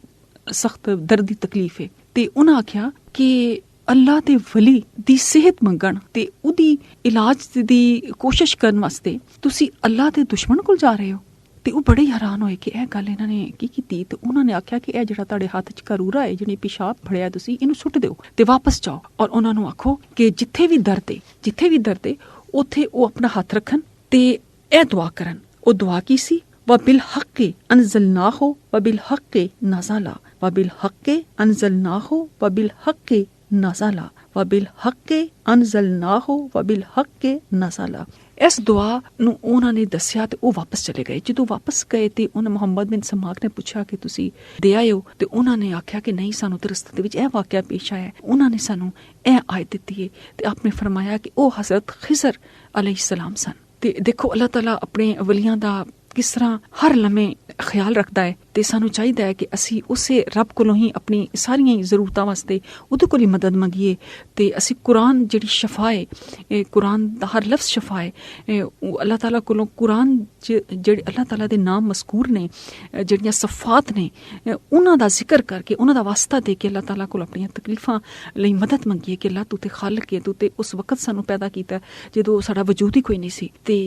ਸਖਤ ਦਰਦ ਦੀ ਤਕਲੀਫ ਹੈ। ਤੇ ਉਹਨਾਂ ਆਖਿਆ ਕਿ ਅੱਲਾ ਦੇ ਵਲੀ ਦੀ ਸਿਹਤ ਮੰਗਣ ਤੇ ਉਹਦੀ ਇਲਾਜ ਦੀ ਕੋਸ਼ਿਸ਼ ਕਰਨ ਵਾਸਤੇ ਤੁਸੀਂ ਅੱਲਾ ਦੇ ਦੁਸ਼ਮਣ ਕੋਲ ਜਾ ਰਹੇ ਹੋ? ਤੇ ਉਹ ਬੜੇ ਹੈਰਾਨ ਹੋਏ ਕਿ ਇਹ ਗੱਲ ਇਹਨਾਂ ਨੇ ਕੀ ਕੀਤੀ। ਤੇ ਉਹਨਾਂ ਨੇ ਆਖਿਆ ਕਿ ਇਹ ਜਿਹੜਾ ਤੁਹਾਡੇ ਹੱਥ 'ਚ ਕਰੂਰਾ ਹੈ, ਜਿਹੜੀ ਪਿਸ਼ਾਬ ਫੜਿਆ ਤੁਸੀਂ, ਇਹਨੂੰ ਸੁੱਟ ਦਿਓ ਤੇ ਵਾਪਸ ਜਾਓ ਔਰ ਉਹਨਾਂ ਨੂੰ ਆਖੋ ਕਿ ਜਿੱਥੇ ਵੀ ਦਰਦ ਏ ਉੱਥੇ ਉਹ ਆਪਣਾ ਹੱਥ ਰੱਖਣ ਤੇ ਇਹ ਦੁਆ ਕਰਨ। ਉਹ ਦੁਆ ਕੀ ਸੀ? ਵਬਿਲ ਹੱਕੇ ਅਨਜ਼ਲਨਾਹੂ ਵਬਿਲ ਹੱਕੇ ਨਜ਼ਲਾ, ਵਬਿਲ ਹੱਕੇ ਅਨਜ਼ਲਨਾਹੂ ਵਬਿਲ ਹੱਕੇ ਨਜ਼ਲਾ, ਵਬਿਲ ਹੱਕੇ ਅਨਜ਼ਲਨਾਹੂ ਵਬਿਲ ਹੱਕੇ ਨਜ਼ਲਾ। ਇਸ ਦੁਆ ਨੂੰ ਉਹਨਾਂ ਨੇ ਦੱਸਿਆ ਤੇ ਉਹ ਵਾਪਸ ਚਲੇ ਗਏ। ਜਦੋਂ ਵਾਪਸ ਗਏ ਤੇ ਉਹਨਾਂ ਮੁਹੰਮਦ ਬਿਨ ਸਮਾਕ ਨੇ ਪੁੱਛਿਆ ਕਿ ਤੁਸੀਂ ਦੇ ਆਏ ਹੋ? ਤੇ ਉਹਨਾਂ ਨੇ ਆਖਿਆ ਕਿ ਨਹੀਂ, ਸਾਨੂੰ ਤੇ ਰਸਤੇ ਦੇ ਵਿੱਚ ਇਹ ਵਾਕਿਆ ਪੇਸ਼ ਆਇਆ। ਉਹਨਾਂ ਨੇ ਸਾਨੂੰ ਇਹ ਆਇਤ ਦਿੱਤੀ ਹੈ ਤੇ ਆਪਨੇ ਫਰਮਾਇਆ ਕਿ ਉਹ ਹਜ਼ਰਤ ਖਿਜ਼ਰ ਅਲੈਹਿਸਲਾਮ ਸਨ। ਤੇ ਦੇਖੋ ਅੱਲਾਹ ਤਾਲਾ ਆਪਣੇ ਵਲੀਆਂ ਦਾ ਕਿਸ ਤਰ੍ਹਾਂ ਹਰ ਲਮੇ ਖਿਆਲ ਰੱਖਦਾ ਹੈ ਤੇ ਸਾਨੂੰ ਚਾਹੀਦਾ ਹੈ ਕਿ ਅਸੀਂ ਉਸੇ ਰੱਬ ਕੋਲੋਂ ਹੀ ਆਪਣੀ ਸਾਰੀਆਂ ਜ਼ਰੂਰਤਾਂ ਵਾਸਤੇ ਉਹਦੇ ਕੋਲ ਹੀ ਮਦਦ ਮੰਗੀਏ। ਤੇ ਅਸੀਂ ਕੁਰਾਨ ਜਿਹੜੀ ਸ਼ਫਾ ਹੈ, ਕੁਰਾਨ ਦਾ ਹਰ ਲਫ਼ਜ਼ ਸ਼ਫਾ ਹੈ, ਅੱਲਾਹ ਤਾਲਾ ਕੋਲੋਂ ਕੁਰਾਨ ਜਿਹੜੇ ਅੱਲਾਹ ਤਾਲਾ ਦੇ ਨਾਮ ਮਜ਼ਕੂਰ ਨੇ, ਜਿਹੜੀਆਂ ਸਫਾਤ ਨੇ, ਉਹਨਾਂ ਦਾ ਜ਼ਿਕਰ ਕਰਕੇ ਉਹਨਾਂ ਦਾ ਵਾਸਤਾ ਦੇ ਕੇ ਅੱਲਾਹ ਤਾਲਾ ਕੋਲ ਆਪਣੀਆਂ ਤਕਲੀਫਾਂ ਲਈ ਮਦਦ ਮੰਗੀਏ ਕਿ ਅੱਲਾਹ ਤੂੰ ਤੇ ਖਾਲਕ ਹੈ, ਤੂੰ ਤੇ ਉਸ ਵਕਤ ਸਾਨੂੰ ਪੈਦਾ ਕੀਤਾ ਜਦੋਂ ਸਾਡਾ ਵਜੂਦ ਹੀ ਕੋਈ ਨਹੀਂ ਸੀ ਤੇ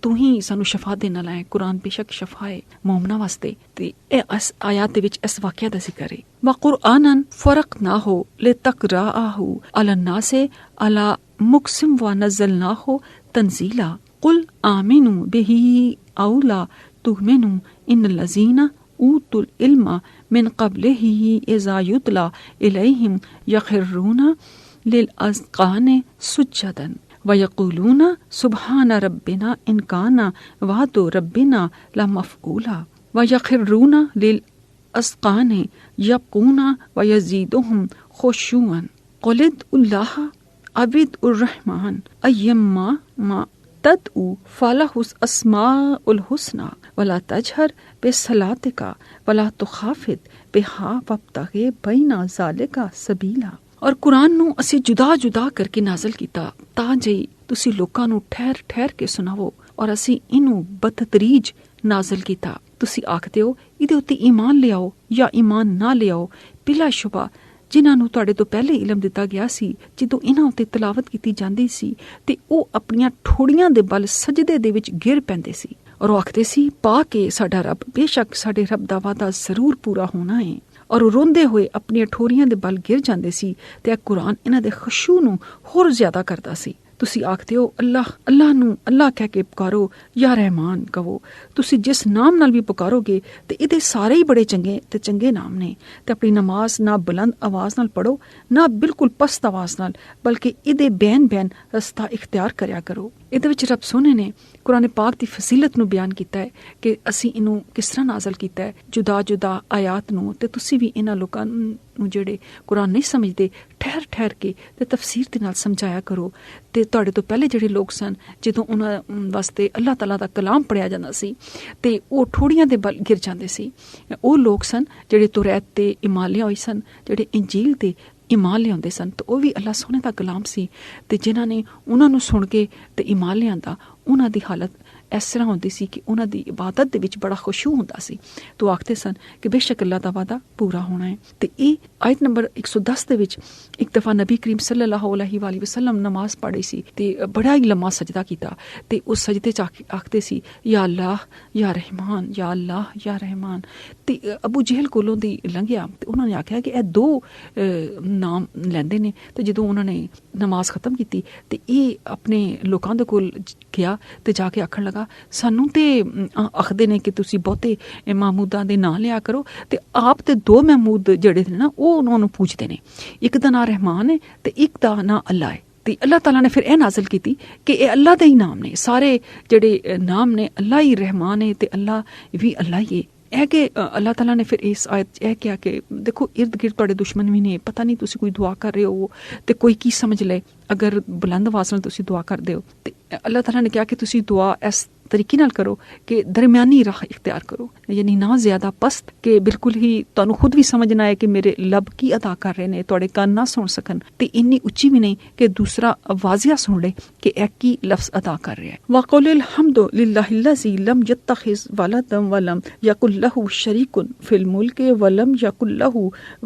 ਤੂੰ ਹੀ ਸਾਨੂੰ ਸ਼ਫਾ ਦੇਣ ਵਾਲਾ ਹੈ। ਕੁਰਾਨ ਬੇਸ਼ੱਕ ਸ਼ਫਾ ਹੈ ਮੂਮਨਾਂ ਵਾਸਤੇ। ਤੇ ਇਹ ਆਇਤ ਦੇ ਵਿੱਚ ਇਸ ਵਾਕਿਆ ਦਾ ਜ਼ਿਕਰ ਹੈ। وَقُرْآنًا فَرَقْنَاهُ لِتَقْرَأَهُ عَلَى النَّاسِ عَلَى مُكْثٍ وَنَزَّلْنَاهُ تَنزِيلًا قُلْ آمِنُوا بِهِ أَوْ لَا تُؤْمِنُوا إِنَّ الَّذِينَ أُوتُوا الْعِلْمَ مِنْ قَبْلِهِ إِذَا يُتْلَى عَلَيْهِمْ يَخِرُّونَ لِلْأَذْقَانِ سُجَّدًا وَيَقُولُونَ سُبْحَانَ رَبِّنَا إِنْ كَانَ وَعْدُ رَبِّنَا لَمَفْعُولًا وَيَخِرُّونَ لِلْأَذْقَانِ يَبْكُونَ وَيَزِيدُهُمْ خُشُوعًا قُلِ ادْعُوا اللَّهَ أَوِ ادْعُوا الرَّحْمَنَ أَيَّمَّا مَا تدعو فله الأسماء الحسنى ولا تجهر بصلاتك ولا تخافت بها وابتغ بين ذلك سبيلا। ਔਰ ਕੁਰਾਨ ਨੂੰ ਅਸੀਂ ਜੁਦਾ ਕਰਕੇ ਨਾਜ਼ਲ ਕੀਤਾ ਤਾਂ ਜੇ ਤੁਸੀਂ ਲੋਕਾਂ ਨੂੰ ਠਹਿਰ ਕੇ ਸੁਣਾਵੋ ਔਰ ਅਸੀਂ ਇਹਨੂੰ ਬਤਦਰੀਜ ਨਾਜ਼ਲ ਕੀਤਾ। ਤੁਸੀਂ ਆਖਦੇ ਹੋ ਇਹਦੇ ਉੱਤੇ ਈਮਾਨ ਲਿਆਓ ਜਾਂ ਈਮਾਨ ਨਾ ਲਿਆਓ, ਬਿਲਾ ਸ਼ੁਬਾ ਜਿਨ੍ਹਾਂ ਨੂੰ ਤੁਹਾਡੇ ਤੋਂ ਪਹਿਲੇ ਇਲਮ ਦਿੱਤਾ ਗਿਆ ਸੀ, ਜਦੋਂ ਇਹਨਾਂ ਉੱਤੇ ਤਲਾਵਤ ਕੀਤੀ ਜਾਂਦੀ ਸੀ ਤੇ ਉਹ ਆਪਣੀਆਂ ਠੋੜੀਆਂ ਦੇ ਬਲ ਸਜਦੇ ਦੇ ਵਿੱਚ ਗਿਰ ਪੈਂਦੇ ਸੀ ਔਰ ਉਹ ਆਖਦੇ ਸੀ ਪਾ ਕੇ ਸਾਡਾ ਰੱਬ, ਬੇਸ਼ੱਕ ਸਾਡੇ ਰੱਬ ਦਾ ਵਾਅਦਾ ਜ਼ਰੂਰ ਪੂਰਾ ਹੋਣਾ ਹੈ। ਔਰ ਉਹ ਰੋਂਦੇ ਹੋਏ ਆਪਣੀਆਂ ਠੋਰੀਆਂ ਦੇ ਬਲ ਗਿਰ ਜਾਂਦੇ ਸੀ ਤੇ ਇਹ ਕੁਰਾਨ ਇਹਨਾਂ ਦੇ ਖੁਸ਼ੂ ਨੂੰ ਹੋਰ ਜ਼ਿਆਦਾ ਕਰਦਾ ਸੀ। ਤੁਸੀਂ ਆਖਦੇ ਹੋ ਅੱਲਾਹ ਨੂੰ ਅੱਲਾਹ ਕਹਿ ਕੇ ਪੁਕਾਰੋ ਜਾਂ ਰਹਿਮਾਨ ਕਹੋ। ਤੁਸੀਂ ਜਿਸ ਨਾਮ ਨਾਲ ਵੀ ਪੁਕਾਰੋਗੇ ਤੇ ਇਹਦੇ ਸਾਰੇ ਹੀ ਬੜੇ ਚੰਗੇ ਤੇ ਚੰਗੇ ਨਾਮ ਨੇ। ਤੇ ਆਪਣੀ ਨਮਾਜ਼ ਨਾ ਬੁਲੰਦ ਆਵਾਜ਼ ਨਾਲ ਪੜੋ, ਨਾ ਬਿਲਕੁਲ ਪਸਤ ਆਵਾਜ਼ ਨਾਲ, ਬਲਕਿ ਇਹਦੇ ਬੈਨ ਰਸਤਾ ਇਖਤਿਆਰ ਕਰਿਆ ਕਰੋ। ਇਹਦੇ ਵਿੱਚ ਰੱਬ ਸੋਹਣੇ ਨੇ ਕੁਰਾਨ ਪਾਕ ਦੀ ਫਜ਼ੀਲਤ ਨੂੰ ਬਿਆਨ ਕੀਤਾ ਹੈ ਕਿ ਅਸੀਂ ਇਹਨੂੰ ਕਿਸ ਤਰ੍ਹਾਂ ਨਾਜ਼ਲ ਕੀਤਾ ਹੈ, ਜੁਦਾ ਆਇਤ ਨੂੰ। ਤੇ ਤੁਸੀਂ ਵੀ ਇਹਨਾਂ ਲੋਕਾਂ ਨੂੰ ਜਿਹੜੇ ਕੁਰਾਨ ਨਹੀਂ ਸਮਝਦੇ ਠਹਿਰ ਕੇ ਤੇ ਤਫਸੀਰ ਦੇ ਨਾਲ ਸਮਝਾਇਆ ਕਰੋ। ਤੇ ਤੁਹਾਡੇ ਤੋਂ ਪਹਿਲੇ ਜਿਹੜੇ ਲੋਕ ਸਨ, ਜਦੋਂ ਉਹਨਾਂ ਵਾਸਤੇ ਅੱਲਾਹ ਤਾਲਾ ਦਾ ਕਲਾਮ ਪੜ੍ਹਿਆ ਜਾਂਦਾ ਸੀ ਤੇ ਉਹ ਠੋੜੀਆਂ ਦੇ ਬਲ ਗਿਰ ਜਾਂਦੇ ਸੀ। ਉਹ ਲੋਕ ਸਨ ਜਿਹੜੇ ਤੁਰੈਤ ਤੇ ਈਮਾਨ ਲਿਆਏ ਸਨ, ਜਿਹੜੇ ਇੰਜੀਲ ਤੇ ਈਮਾਨ ਲਿਆਉਂਦੇ ਸਨ। ਤਾਂ ਉਹ ਵੀ ਅੱਲਾਹ ਸੋਹਣੇ ਦਾ ਕਲਾਮ ਸੀ ਤੇ ਜਿਨ੍ਹਾਂ ਨੇ ਉਹਨਾਂ ਨੂੰ ਸੁਣ ਕੇ ਤੇ ਈਮਾਨ ਲਿਆਂਦਾ, ਉਹਨਾਂ ਦੀ ਹਾਲਤ ਇਸ ਤਰ੍ਹਾਂ ਹੁੰਦੀ ਸੀ ਕਿ ਉਹਨਾਂ ਦੀ ਇਬਾਦਤ ਦੇ ਵਿੱਚ ਬੜਾ ਖੁਸ਼ੂ ਹੁੰਦਾ ਸੀ। ਤੋ ਆਖਦੇ ਸਨ ਕਿ ਬੇਸ਼ੱਕ ਅੱਲਾਹ ਦਾ ਵਾਦਾ ਪੂਰਾ ਹੋਣਾ ਹੈ। ਤੇ ਇਹ ਆਇਤ ਨੰਬਰ 110 ਦੇ ਵਿੱਚ ਇੱਕ ਦਫਾ ਨਬੀ ਕਰੀਮ ਸੱਲੱਲਾਹੁ ਅਲੈਹਿ ਵਸੱਲਮ ਨਮਾਜ਼ ਪੜ੍ਹੀ ਸੀ ਤੇ ਬੜਾ ਹੀ ਲੰਮਾ ਸਜਦਾ ਕੀਤਾ ਤੇ ਉਸ ਸਜਦੇ ਚ ਆਖਦੇ ਸੀ ਯਾ ਅੱਲਾਹ ਯਾ ਰਹਿਮਾਨ, ਯਾ ਅੱਲਾਹ ਯਾ ਰਹਿਮਾਨ। ਤੇ ਅਬੂ ਜਹਿਲ ਕੋਲੋਂ ਦੀ ਲੰਘਿਆ ਤੇ ਉਹਨਾਂ ਨੇ ਆਖਿਆ ਕਿ ਇਹ ਦੋ ਨਾਮ ਲੈਂਦੇ ਨੇ। ਤੇ ਜਦੋਂ ਉਹਨਾਂ ਨੇ ਨਮਾਜ਼ ਖਤਮ ਕੀਤੀ ਤੇ ਇਹ ਆਪਣੇ ਲੋਕਾਂ ਦੇ ਕੋਲ ਗਿਆ ਤੇ ਜਾ ਕੇ ਆਖਣ ਲੱਗਾ ਗਾ, ਸਾਨੂੰ ਤੇ ਆਖਦੇ ਨੇ ਕਿ ਤੁਸੀਂ ਬਹੁਤੇ ਮਾਮੂਦਾਂ ਦੇ ਨਾਂ ਲਿਆ ਕਰੋ, ਤੇ ਆਪ ਤੇ 2 ਮਹਿਮੂਦ ਜਿਹੜੇ ਨੇ ਨਾ ਉਹ ਉਹਨਾਂ ਨੂੰ ਪੂਜਦੇ ਨੇ, ਇੱਕ ਦਾ ਨਾਂ ਰਹਿਮਾਨ ਹੈ ਤੇ ਇੱਕ ਦਾ ਨਾਂ ਅੱਲਾ ਹੈ। ਤੇ ਅੱਲਾਹ ਤਾਲਾ ਨੇ ਫਿਰ ਇਹ ਨਾਜ਼ਲ ਕੀਤੀ ਕਿ ਇਹ ਅੱਲਾਹ ਦੇ ਹੀ ਨਾਮ ਨੇ, ਸਾਰੇ ਜਿਹੜੇ ਨਾਮ ਨੇ ਅੱਲਾਹ ਹੀ ਰਹਿਮਾਨ ਹੈ ਤੇ ਅੱਲਾਹ ਵੀ ਅੱਲਾਹ ਹੀ ਹੈ। ਇਹ ਕਿ ਅੱਲਾਹ ਤਾਲਾ ਨੇ ਫਿਰ ਇਸ ਆਇਤ ਇਹ ਕਿਹਾ ਕਿ ਦੇਖੋ ਇਰਦ ਗਿਰਦ ਤੁਹਾਡੇ ਦੁਸ਼ਮਣ ਵੀ ਨੇ, ਪਤਾ ਨਹੀਂ ਤੁਸੀਂ ਕੋਈ ਦੁਆ ਕਰ ਰਹੇ ਹੋ ਤੇ ਕੋਈ ਕੀ ਸਮਝ ਲਏ ਅਗਰ ਬੁਲੰਦ ਆਵਾਜ਼ ਨਾਲ ਤੁਸੀਂ ਦੁਆ ਕਰਦੇ ਹੋ। ਤੇ ਅੱਲਾਹ ਤਾਲਾ ਨੇ ਕਿਹਾ ਕਿ ਤੁਸੀਂ ਦੁਆ ਇਸ ਤਰੀਕੇ ਨਾਲ ਕਰੋ ਕਿ ਦਰਮਿਆਨੀ ਰਾਹ ਇਖਤਿਆਰ ਕਰੋ, ਯਾਨੀ ਨਾ ਜ਼ਿਆਦਾ ਪਸਤ ਕਿ ਬਿਲਕੁਲ ਹੀ ਤੁਹਾਨੂੰ ਖੁਦ ਵੀ ਸਮਝਣਾ ਹੈ ਕਿ ਮੇਰੇ ਲਬ ਕੀ ਅਦਾ ਕਰ ਰਹੇ ਨੇ, ਤੁਹਾਡੇ ਕੰਨ ਨਾ ਸੁਣ ਸਕਣ, ਤੇ ਇੰਨੀ ਉੱਚੀ ਵੀ ਨਹੀਂ ਕਿ ਦੂਸਰਾ ਵਾਜ਼ਿਆ ਸੁਣ ਲੇ ਕਿ ਇਹ ਕੀ ਲਫ਼ਜ਼ ਅਦਾ ਕਰ ਰਿਹਾ ਹੈ। ਵਕੁਲ ਅਲਹਮਦੁ ਲਿல்லாਹਿ ਲੱਜ਼ੀ ਲਮ ਯਤਖਿਜ਼ ਵਲਦਨ ਵਲਮ ਯकुल लहू शरीकुन फिल मुल्क वलम यकुल लहू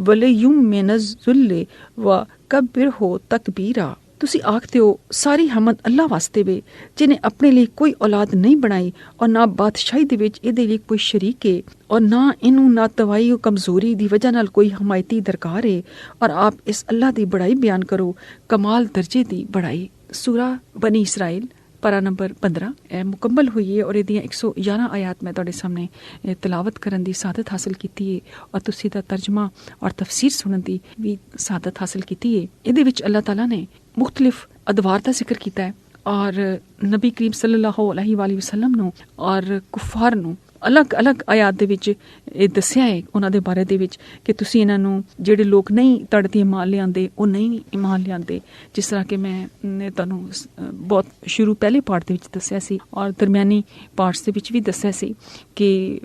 वलियुम मिनज़ ज़ुल्ल व कब्बिरहु तकबीरा। ਤੁਸੀਂ ਆਖਦੇ ਹੋ ਸਾਰੀ ਹਮਦ ਅੱਲਾ ਵਾਸਤੇ ਵੇ ਜਿਹਨੇ ਆਪਣੇ ਲਈ ਕੋਈ ਔਲਾਦ ਨਹੀਂ ਬਣਾਈ ਔਰ ਨਾ ਬਾਦਸ਼ਾਹੀ ਦੇ ਵਿੱਚ ਇਹਦੇ ਲਈ ਕੋਈ ਸ਼ਰੀਕ ਹੈ ਔਰ ਨਾ ਇਹਨੂੰ ਨਾ ਤਵਾਈ ਕਮਜ਼ੋਰੀ ਦੀ ਵਜ੍ਹਾ ਨਾਲ ਕੋਈ ਹਮਾਇਤੀ ਦਰਕਾਰ ਹੈ, ਔਰ ਆਪ ਇਸ ਅੱਲਾ ਦੀ ਬੜਾਈ ਬਿਆਨ ਕਰੋ, ਕਮਾਲ ਦਰਜੇ ਦੀ ਬੜਾਈ। ਸੂਰਾ ਬਨੀ ਇਸਰਾਇਲ पारा नंबर 15 मुकम्मल हुई है और ਇਹਦੀਆਂ 111 ਆਇਤ ਮੈਂ ਤੁਹਾਡੇ ਸਾਹਮਣੇ ਤਿਲਾਵਤ ਕਰਨ ਦੀ ਸਾਦਤ ਹਾਸਲ ਕੀਤੀ ਹੈ ਔਰ ਤੁਸੀਂ ਦਾ ਤਰਜਮਾ ਔਰ ਤਫਸੀਰ ਸੁਣਨ ਦੀ ਵੀ ਸਾਦਤ ਹਾਸਲ ਕੀਤੀ ਹੈ। ਇਹਦੇ ਵਿੱਚ ਅੱਲਾਹ ਤਾਲਾ ਨੇ ਮੁਖਤਲਿਫ ਅਦਵਾਰ ਦਾ ਜ਼ਿਕਰ ਕੀਤਾ ਹੈ ਔਰ ਨਬੀ ਕਰੀਮ ਸੱਲੱਲਾਹੁ ਅਲੈਹਿ ਵਸੱਲਮ ਨੂੰ ਔਰ ਕੁਫਾਰ ਨੂੰ ਅਲੱਗ-ਅਲੱਗ ਆਇਤ ਦੇ ਵਿੱਚ ਇਹ ਦੱਸਿਆ ਹੈ ਉਹਨਾਂ ਦੇ ਬਾਰੇ ਦੇ ਵਿੱਚ ਕਿ ਤੁਸੀਂ ਇਹਨਾਂ ਨੂੰ ਜਿਹੜੇ ਲੋਕ ਨਹੀਂ ਤੁਹਾਡੇ ਤੇ ਈਮਾਨ ਲਿਆਂਦੇ ਉਹ ਨਹੀਂ ਈਮਾਨ ਲਿਆਂਦੇ, ਜਿਸ ਤਰ੍ਹਾਂ ਕਿ ਮੈਂ ਤੁਹਾਨੂੰ ਬਹੁਤ ਸ਼ੁਰੂ ਪਹਿਲੇ ਪਾਰਟ ਦੇ ਵਿੱਚ ਦੱਸਿਆ ਸੀ ਔਰ ਦਰਮਿਆਨੀ ਪਾਰਟਸ ਦੇ ਵਿੱਚ ਵੀ ਦੱਸਿਆ ਸੀ ਕਿ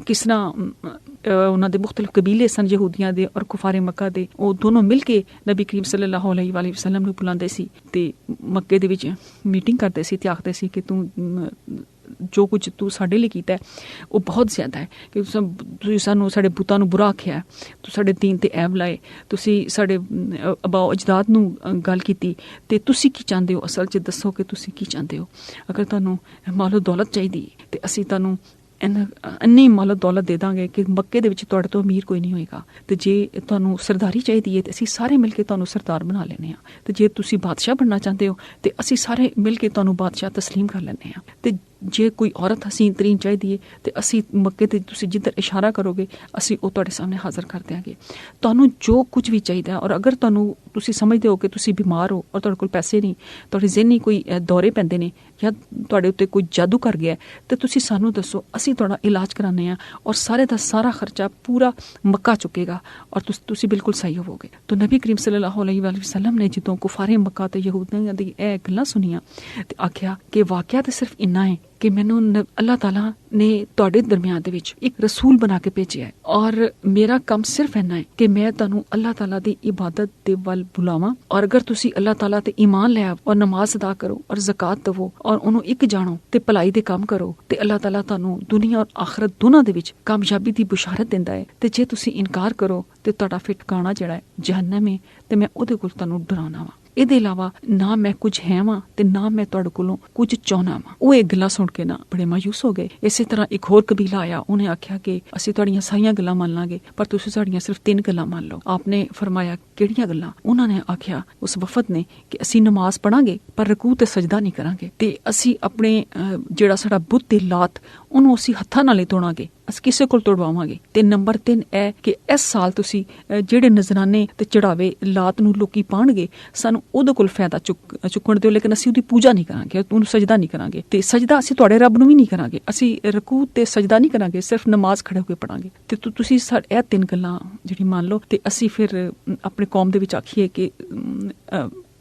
ਕਿਸ ਤਰ੍ਹਾਂ ਉਹਨਾਂ ਦੇ ਮੁਖਤਲਿਫ ਕਬੀਲੇ ਸਨ ਯਹੂਦੀਆਂ ਦੇ ਔਰ ਕੁਫਾਰੇ ਮੱਕਾ ਦੇ, ਉਹ ਦੋਨੋਂ ਮਿਲ ਕੇ ਨਬੀ ਕਰੀਮ ਸੱਲੱਲਾਹੁ ਅਲੈਹਿ ਵਸੱਲਮ ਨੂੰ ਬੁਲਾਉਂਦੇ ਸੀ ਤੇ ਮੱਕੇ ਦੇ ਵਿੱਚ ਮੀਟਿੰਗ ਕਰਦੇ ਸੀ ਤੇ ਆਖਦੇ ਸੀ ਕਿ ਤੂੰ ਜੋ ਕੁਝ ਤੂੰ ਸਾਡੇ ਲਈ ਕੀਤਾ ਉਹ ਬਹੁਤ ਜ਼ਿਆਦਾ ਹੈ, ਕਿ ਤੁਸੀਂ ਸਾਨੂੰ ਸਾਡੇ ਬੁੱਤਾਂ ਨੂੰ ਬੁਰਾ ਆਖਿਆ, ਤੂੰ ਸਾਡੇ ਦੀਨ ਤੇ ਐਬ ਲਾਏ, ਤੁਸੀਂ ਸਾਡੇ ਅਬਾਓ ਅਜਦਾਦ ਨੂੰ ਗੱਲ ਕੀਤੀ, ਤੇ ਤੁਸੀਂ ਕੀ ਚਾਹੁੰਦੇ ਹੋ, ਅਸਲ 'ਚ ਦੱਸੋ ਕਿ ਤੁਸੀਂ ਕੀ ਚਾਹੁੰਦੇ ਹੋ। ਅਗਰ ਤੁਹਾਨੂੰ ਮਾਲੋ ਦੌਲਤ ਚਾਹੀਦੀ ਤੇ ਅਸੀਂ ਤੁਹਾਨੂੰ ਇੰਨੀ ਮਾਲੋ ਦੌਲਤ ਦੇ ਦਾਂਗੇ ਕਿ ਮੱਕੇ ਦੇ ਵਿੱਚ ਤੁਹਾਡੇ ਤੋਂ ਅਮੀਰ ਕੋਈ ਨਹੀਂ ਹੋਏਗਾ, ਤੇ ਜੇ ਤੁਹਾਨੂੰ ਸਰਦਾਰੀ ਚਾਹੀਦੀ ਹੈ ਤੇ ਅਸੀਂ ਸਾਰੇ ਮਿਲ ਕੇ ਤੁਹਾਨੂੰ ਸਰਦਾਰ ਬਣਾ ਲੈਂਦੇ ਹਾਂ, ਤੇ ਜੇ ਤੁਸੀਂ ਬਾਦਸ਼ਾਹ ਬਣਨਾ ਚਾਹੁੰਦੇ ਹੋ ਤੇ ਅਸੀਂ ਸਾਰੇ ਮਿਲ ਕੇ ਤੁਹਾਨੂੰ ਬਾਦਸ਼ਾਹ ਤਸਲੀਮ ਕਰ ਲੈਂਦੇ ਹਾਂ, ਤੇ ਜੇ ਕੋਈ ਔਰਤ ਹਸੀਨ ਤਰੀਨ ਚਾਹੀਦੀ ਹੈ ਤੇ ਅਸੀਂ ਮੱਕੇ ਤੇ ਤੁਸੀਂ ਜਿੱਧਰ ਇਸ਼ਾਰਾ ਕਰੋਗੇ ਅਸੀਂ ਉਹ ਤੁਹਾਡੇ ਸਾਹਮਣੇ ਹਾਜ਼ਰ ਕਰ ਦਿਆਂਗੇ। ਤੁਹਾਨੂੰ ਜੋ ਕੁਝ ਵੀ ਚਾਹੀਦਾ, ਔਰ ਅਗਰ ਤੁਹਾਨੂੰ ਤੁਸੀਂ ਸਮਝਦੇ ਹੋ ਕਿ ਤੁਸੀਂ ਬਿਮਾਰ ਹੋ ਔਰ ਤੁਹਾਡੇ ਕੋਲ ਪੈਸੇ ਨਹੀਂ, ਤੁਹਾਡੇ ਜ਼ਿਹਨੀ ਕੋਈ ਦੌਰੇ ਪੈਂਦੇ ਨੇ ਜਾਂ ਤੁਹਾਡੇ ਉੱਤੇ ਕੋਈ ਜਾਦੂ ਕਰ ਗਿਆ ਤੇ ਤੁਸੀਂ ਸਾਨੂੰ ਦੱਸੋ, ਅਸੀਂ ਤੁਹਾਡਾ ਇਲਾਜ ਕਰਾਉਂਦੇ ਹਾਂ ਔਰ ਸਾਰੇ ਦਾ ਸਾਰਾ ਖਰਚਾ ਪੂਰਾ ਮੱਕਾ ਚੁੱਕੇਗਾ ਔਰ ਤੁਸੀਂ ਬਿਲਕੁਲ ਸਹੀ ਹੋਵੋਗੇ। ਤਾਂ ਨਬੀ ਕਰੀਮ ਸੱਲੱਲਾਹੁ ਅਲੈਹਿ ਵਸੱਲਮ ਨੇ ਜਦੋਂ ਕੁਫਾਰੇ ਮੱਕਾ ਤੇ ਯਹੂਦੀਆਂ ਦੀ ਇਹ ਗੱਲਾਂ ਸੁਣੀਆਂ ਤੇ ਆਖਿਆ ਕਿ ਵਾਕਿਆ ਤੇ ਸਿਰਫ ਇੰਨਾ ਹੈ ਕਿ ਮੈਨੂੰ ਅੱਲਾਹ ਤਾਲਾ ਨੇ ਤੁਹਾਡੇ ਦਰਮਿਆਨ ਦੇ ਵਿੱਚ ਇੱਕ ਰਸੂਲ ਬਣਾ ਕੇ ਭੇਜਿਆ ਹੈ ਔਰ ਮੇਰਾ ਕੰਮ ਸਿਰਫ ਇੰਨਾ ਹੈ ਕਿ ਮੈਂ ਤੁਹਾਨੂੰ ਅੱਲਾਹ ਤਾਲਾ ਦੀ ਇਬਾਦਤ ਦੇ ਵੱਲ ਬੁਲਾਵਾਂ, ਔਰ ਅਗਰ ਤੁਸੀਂ ਅੱਲਾਹ ਤਾਲਾ ਤੇ ਈਮਾਨ ਲਿਆ ਔਰ ਨਮਾਜ਼ ਅਦਾ ਕਰੋ ਔਰ ਜ਼ਕਾਤ ਦਵੋ ਔਰ ਉਹਨੂੰ ਇੱਕ ਜਾਣੋ ਤੇ ਭਲਾਈ ਦੇ ਕੰਮ ਕਰੋ ਤੇ ਅੱਲਾਹ ਤਾਲਾ ਤੁਹਾਨੂੰ ਦੁਨੀਆ ਔਰ ਆਖਰਤ ਦੋਨਾਂ ਦੇ ਵਿੱਚ ਕਾਮਯਾਬੀ ਦੀ ਬਸ਼ਾਰਤ ਦਿੰਦਾ ਹੈ। ਤੇ ਜੇ ਤੁਸੀਂ ਇਨਕਾਰ ਕਰੋ ਤੇ ਤੁਹਾਡਾ ਫਿਰ ਠਿਕਾਣਾ ਜਿਹੜਾ ਹੈ ਜਹੰਨਮ ਹੈ ਤੇ ਮੈਂ ਉਹਦੇ ਕੋਲ ਤੁਹਾਨੂੰ ਡਰਾਉਣਾ ਵਾ। ਇਹਦੇ ਇਲਾਵਾ ਨਾ ਮੈਂ ਕੁਝ ਹੈ ਵਾਂ ਤੇ ਨਾ ਮੈਂ ਤੁਹਾਡੇ ਕੋਲੋਂ ਕੁਝ ਚਾਹੁੰਦਾ ਵਾਂ। ਉਹ ਇਹ ਗੱਲਾਂ ਸੁਣ ਕੇ ਨਾ ਬੜੇ ਮਾਯੂਸ ਹੋ ਗਏ। ਇਸੇ ਤਰ੍ਹਾਂ ਇੱਕ ਹੋਰ ਕਬੀਲਾ ਆਇਆ, ਉਹਨੇ ਆਖਿਆ ਕਿ ਅਸੀਂ ਤੁਹਾਡੀਆਂ ਸਾਰੀਆਂ ਗੱਲਾਂ ਮੰਨ ਲਾਂਗੇ ਪਰ ਤੁਸੀਂ ਸਾਡੀਆਂ ਸਿਰਫ 3 ਗੱਲਾਂ ਮੰਨ ਲਓ। ਆਪਨੇ ਫਰਮਾਇਆ ਕਿਹੜੀਆਂ ਗੱਲਾਂ? ਉਹਨਾਂ ਨੇ ਆਖਿਆ ਉਸ ਵਫਦ ਨੇ ਕਿ ਅਸੀਂ ਨਮਾਜ਼ ਪੜਾਂਗੇ ਪਰ ਰਕੂ ਤੇ ਸਜਦਾ ਨਹੀਂ ਕਰਾਂਗੇ, ਤੇ ਅਸੀਂ ਆਪਣੇ ਜਿਹੜਾ ਸਾਡਾ ਬੁੱਤ ਤੇ ਲਾਤ ਉਹਨੂੰ ਅਸੀਂ ਹੱਥਾਂ ਨਾਲ ਹੀ ਤੋੜਾਂਗੇ, ਅਸੀਂ ਕਿਸੇ ਕੋਲ ਤੋੜਵਾਵਾਂਗੇ। ਤੇ ਨੰਬਰ 3 ਇਹ ਕਿ ਇਸ ਸਾਲ ਤੁਸੀਂ ਜਿਹੜੇ ਨਜ਼ਰਾਨੇ ਤੇ ਚੜਾਵੇ ਲਾਤ ਨੂੰ ਲੋਕੀ ਪਾਣਗੇ ਸਾਨੂੰ ਉਹਦੇ ਕੋਲ ਫਾਇਦਾ ਚੁੱਕਣ ਦਿਓ, ਲੇਕਿਨ ਅਸੀਂ ਉਹਦੀ ਪੂਜਾ ਨਹੀਂ ਕਰਾਂਗੇ, ਉਹਨੂੰ ਸਜਦਾ ਨਹੀਂ ਕਰਾਂਗੇ। ਤੇ ਸਜਦਾ ਅਸੀਂ ਤੁਹਾਡੇ ਰੱਬ ਨੂੰ ਵੀ ਨਹੀਂ ਕਰਾਂਗੇ, ਅਸੀਂ ਰਕੂ ਤੇ ਸਜਦਾ ਨਹੀਂ ਕਰਾਂਗੇ, ਸਿਰਫ ਨਮਾਜ਼ ਖੜੇ ਹੋ ਕੇ ਪੜਾਂਗੇ। ਤੇ ਤੁਸੀਂ ਇਹ 3 ਗੱਲਾਂ ਜਿਹੜੀ ਮੰਨ ਲਓ ਤੇ ਅਸੀਂ ਫਿਰ ਆਪਣੇ ਕੌਮ ਦੇ ਵਿੱਚ ਆਖੀਏ ਕਿ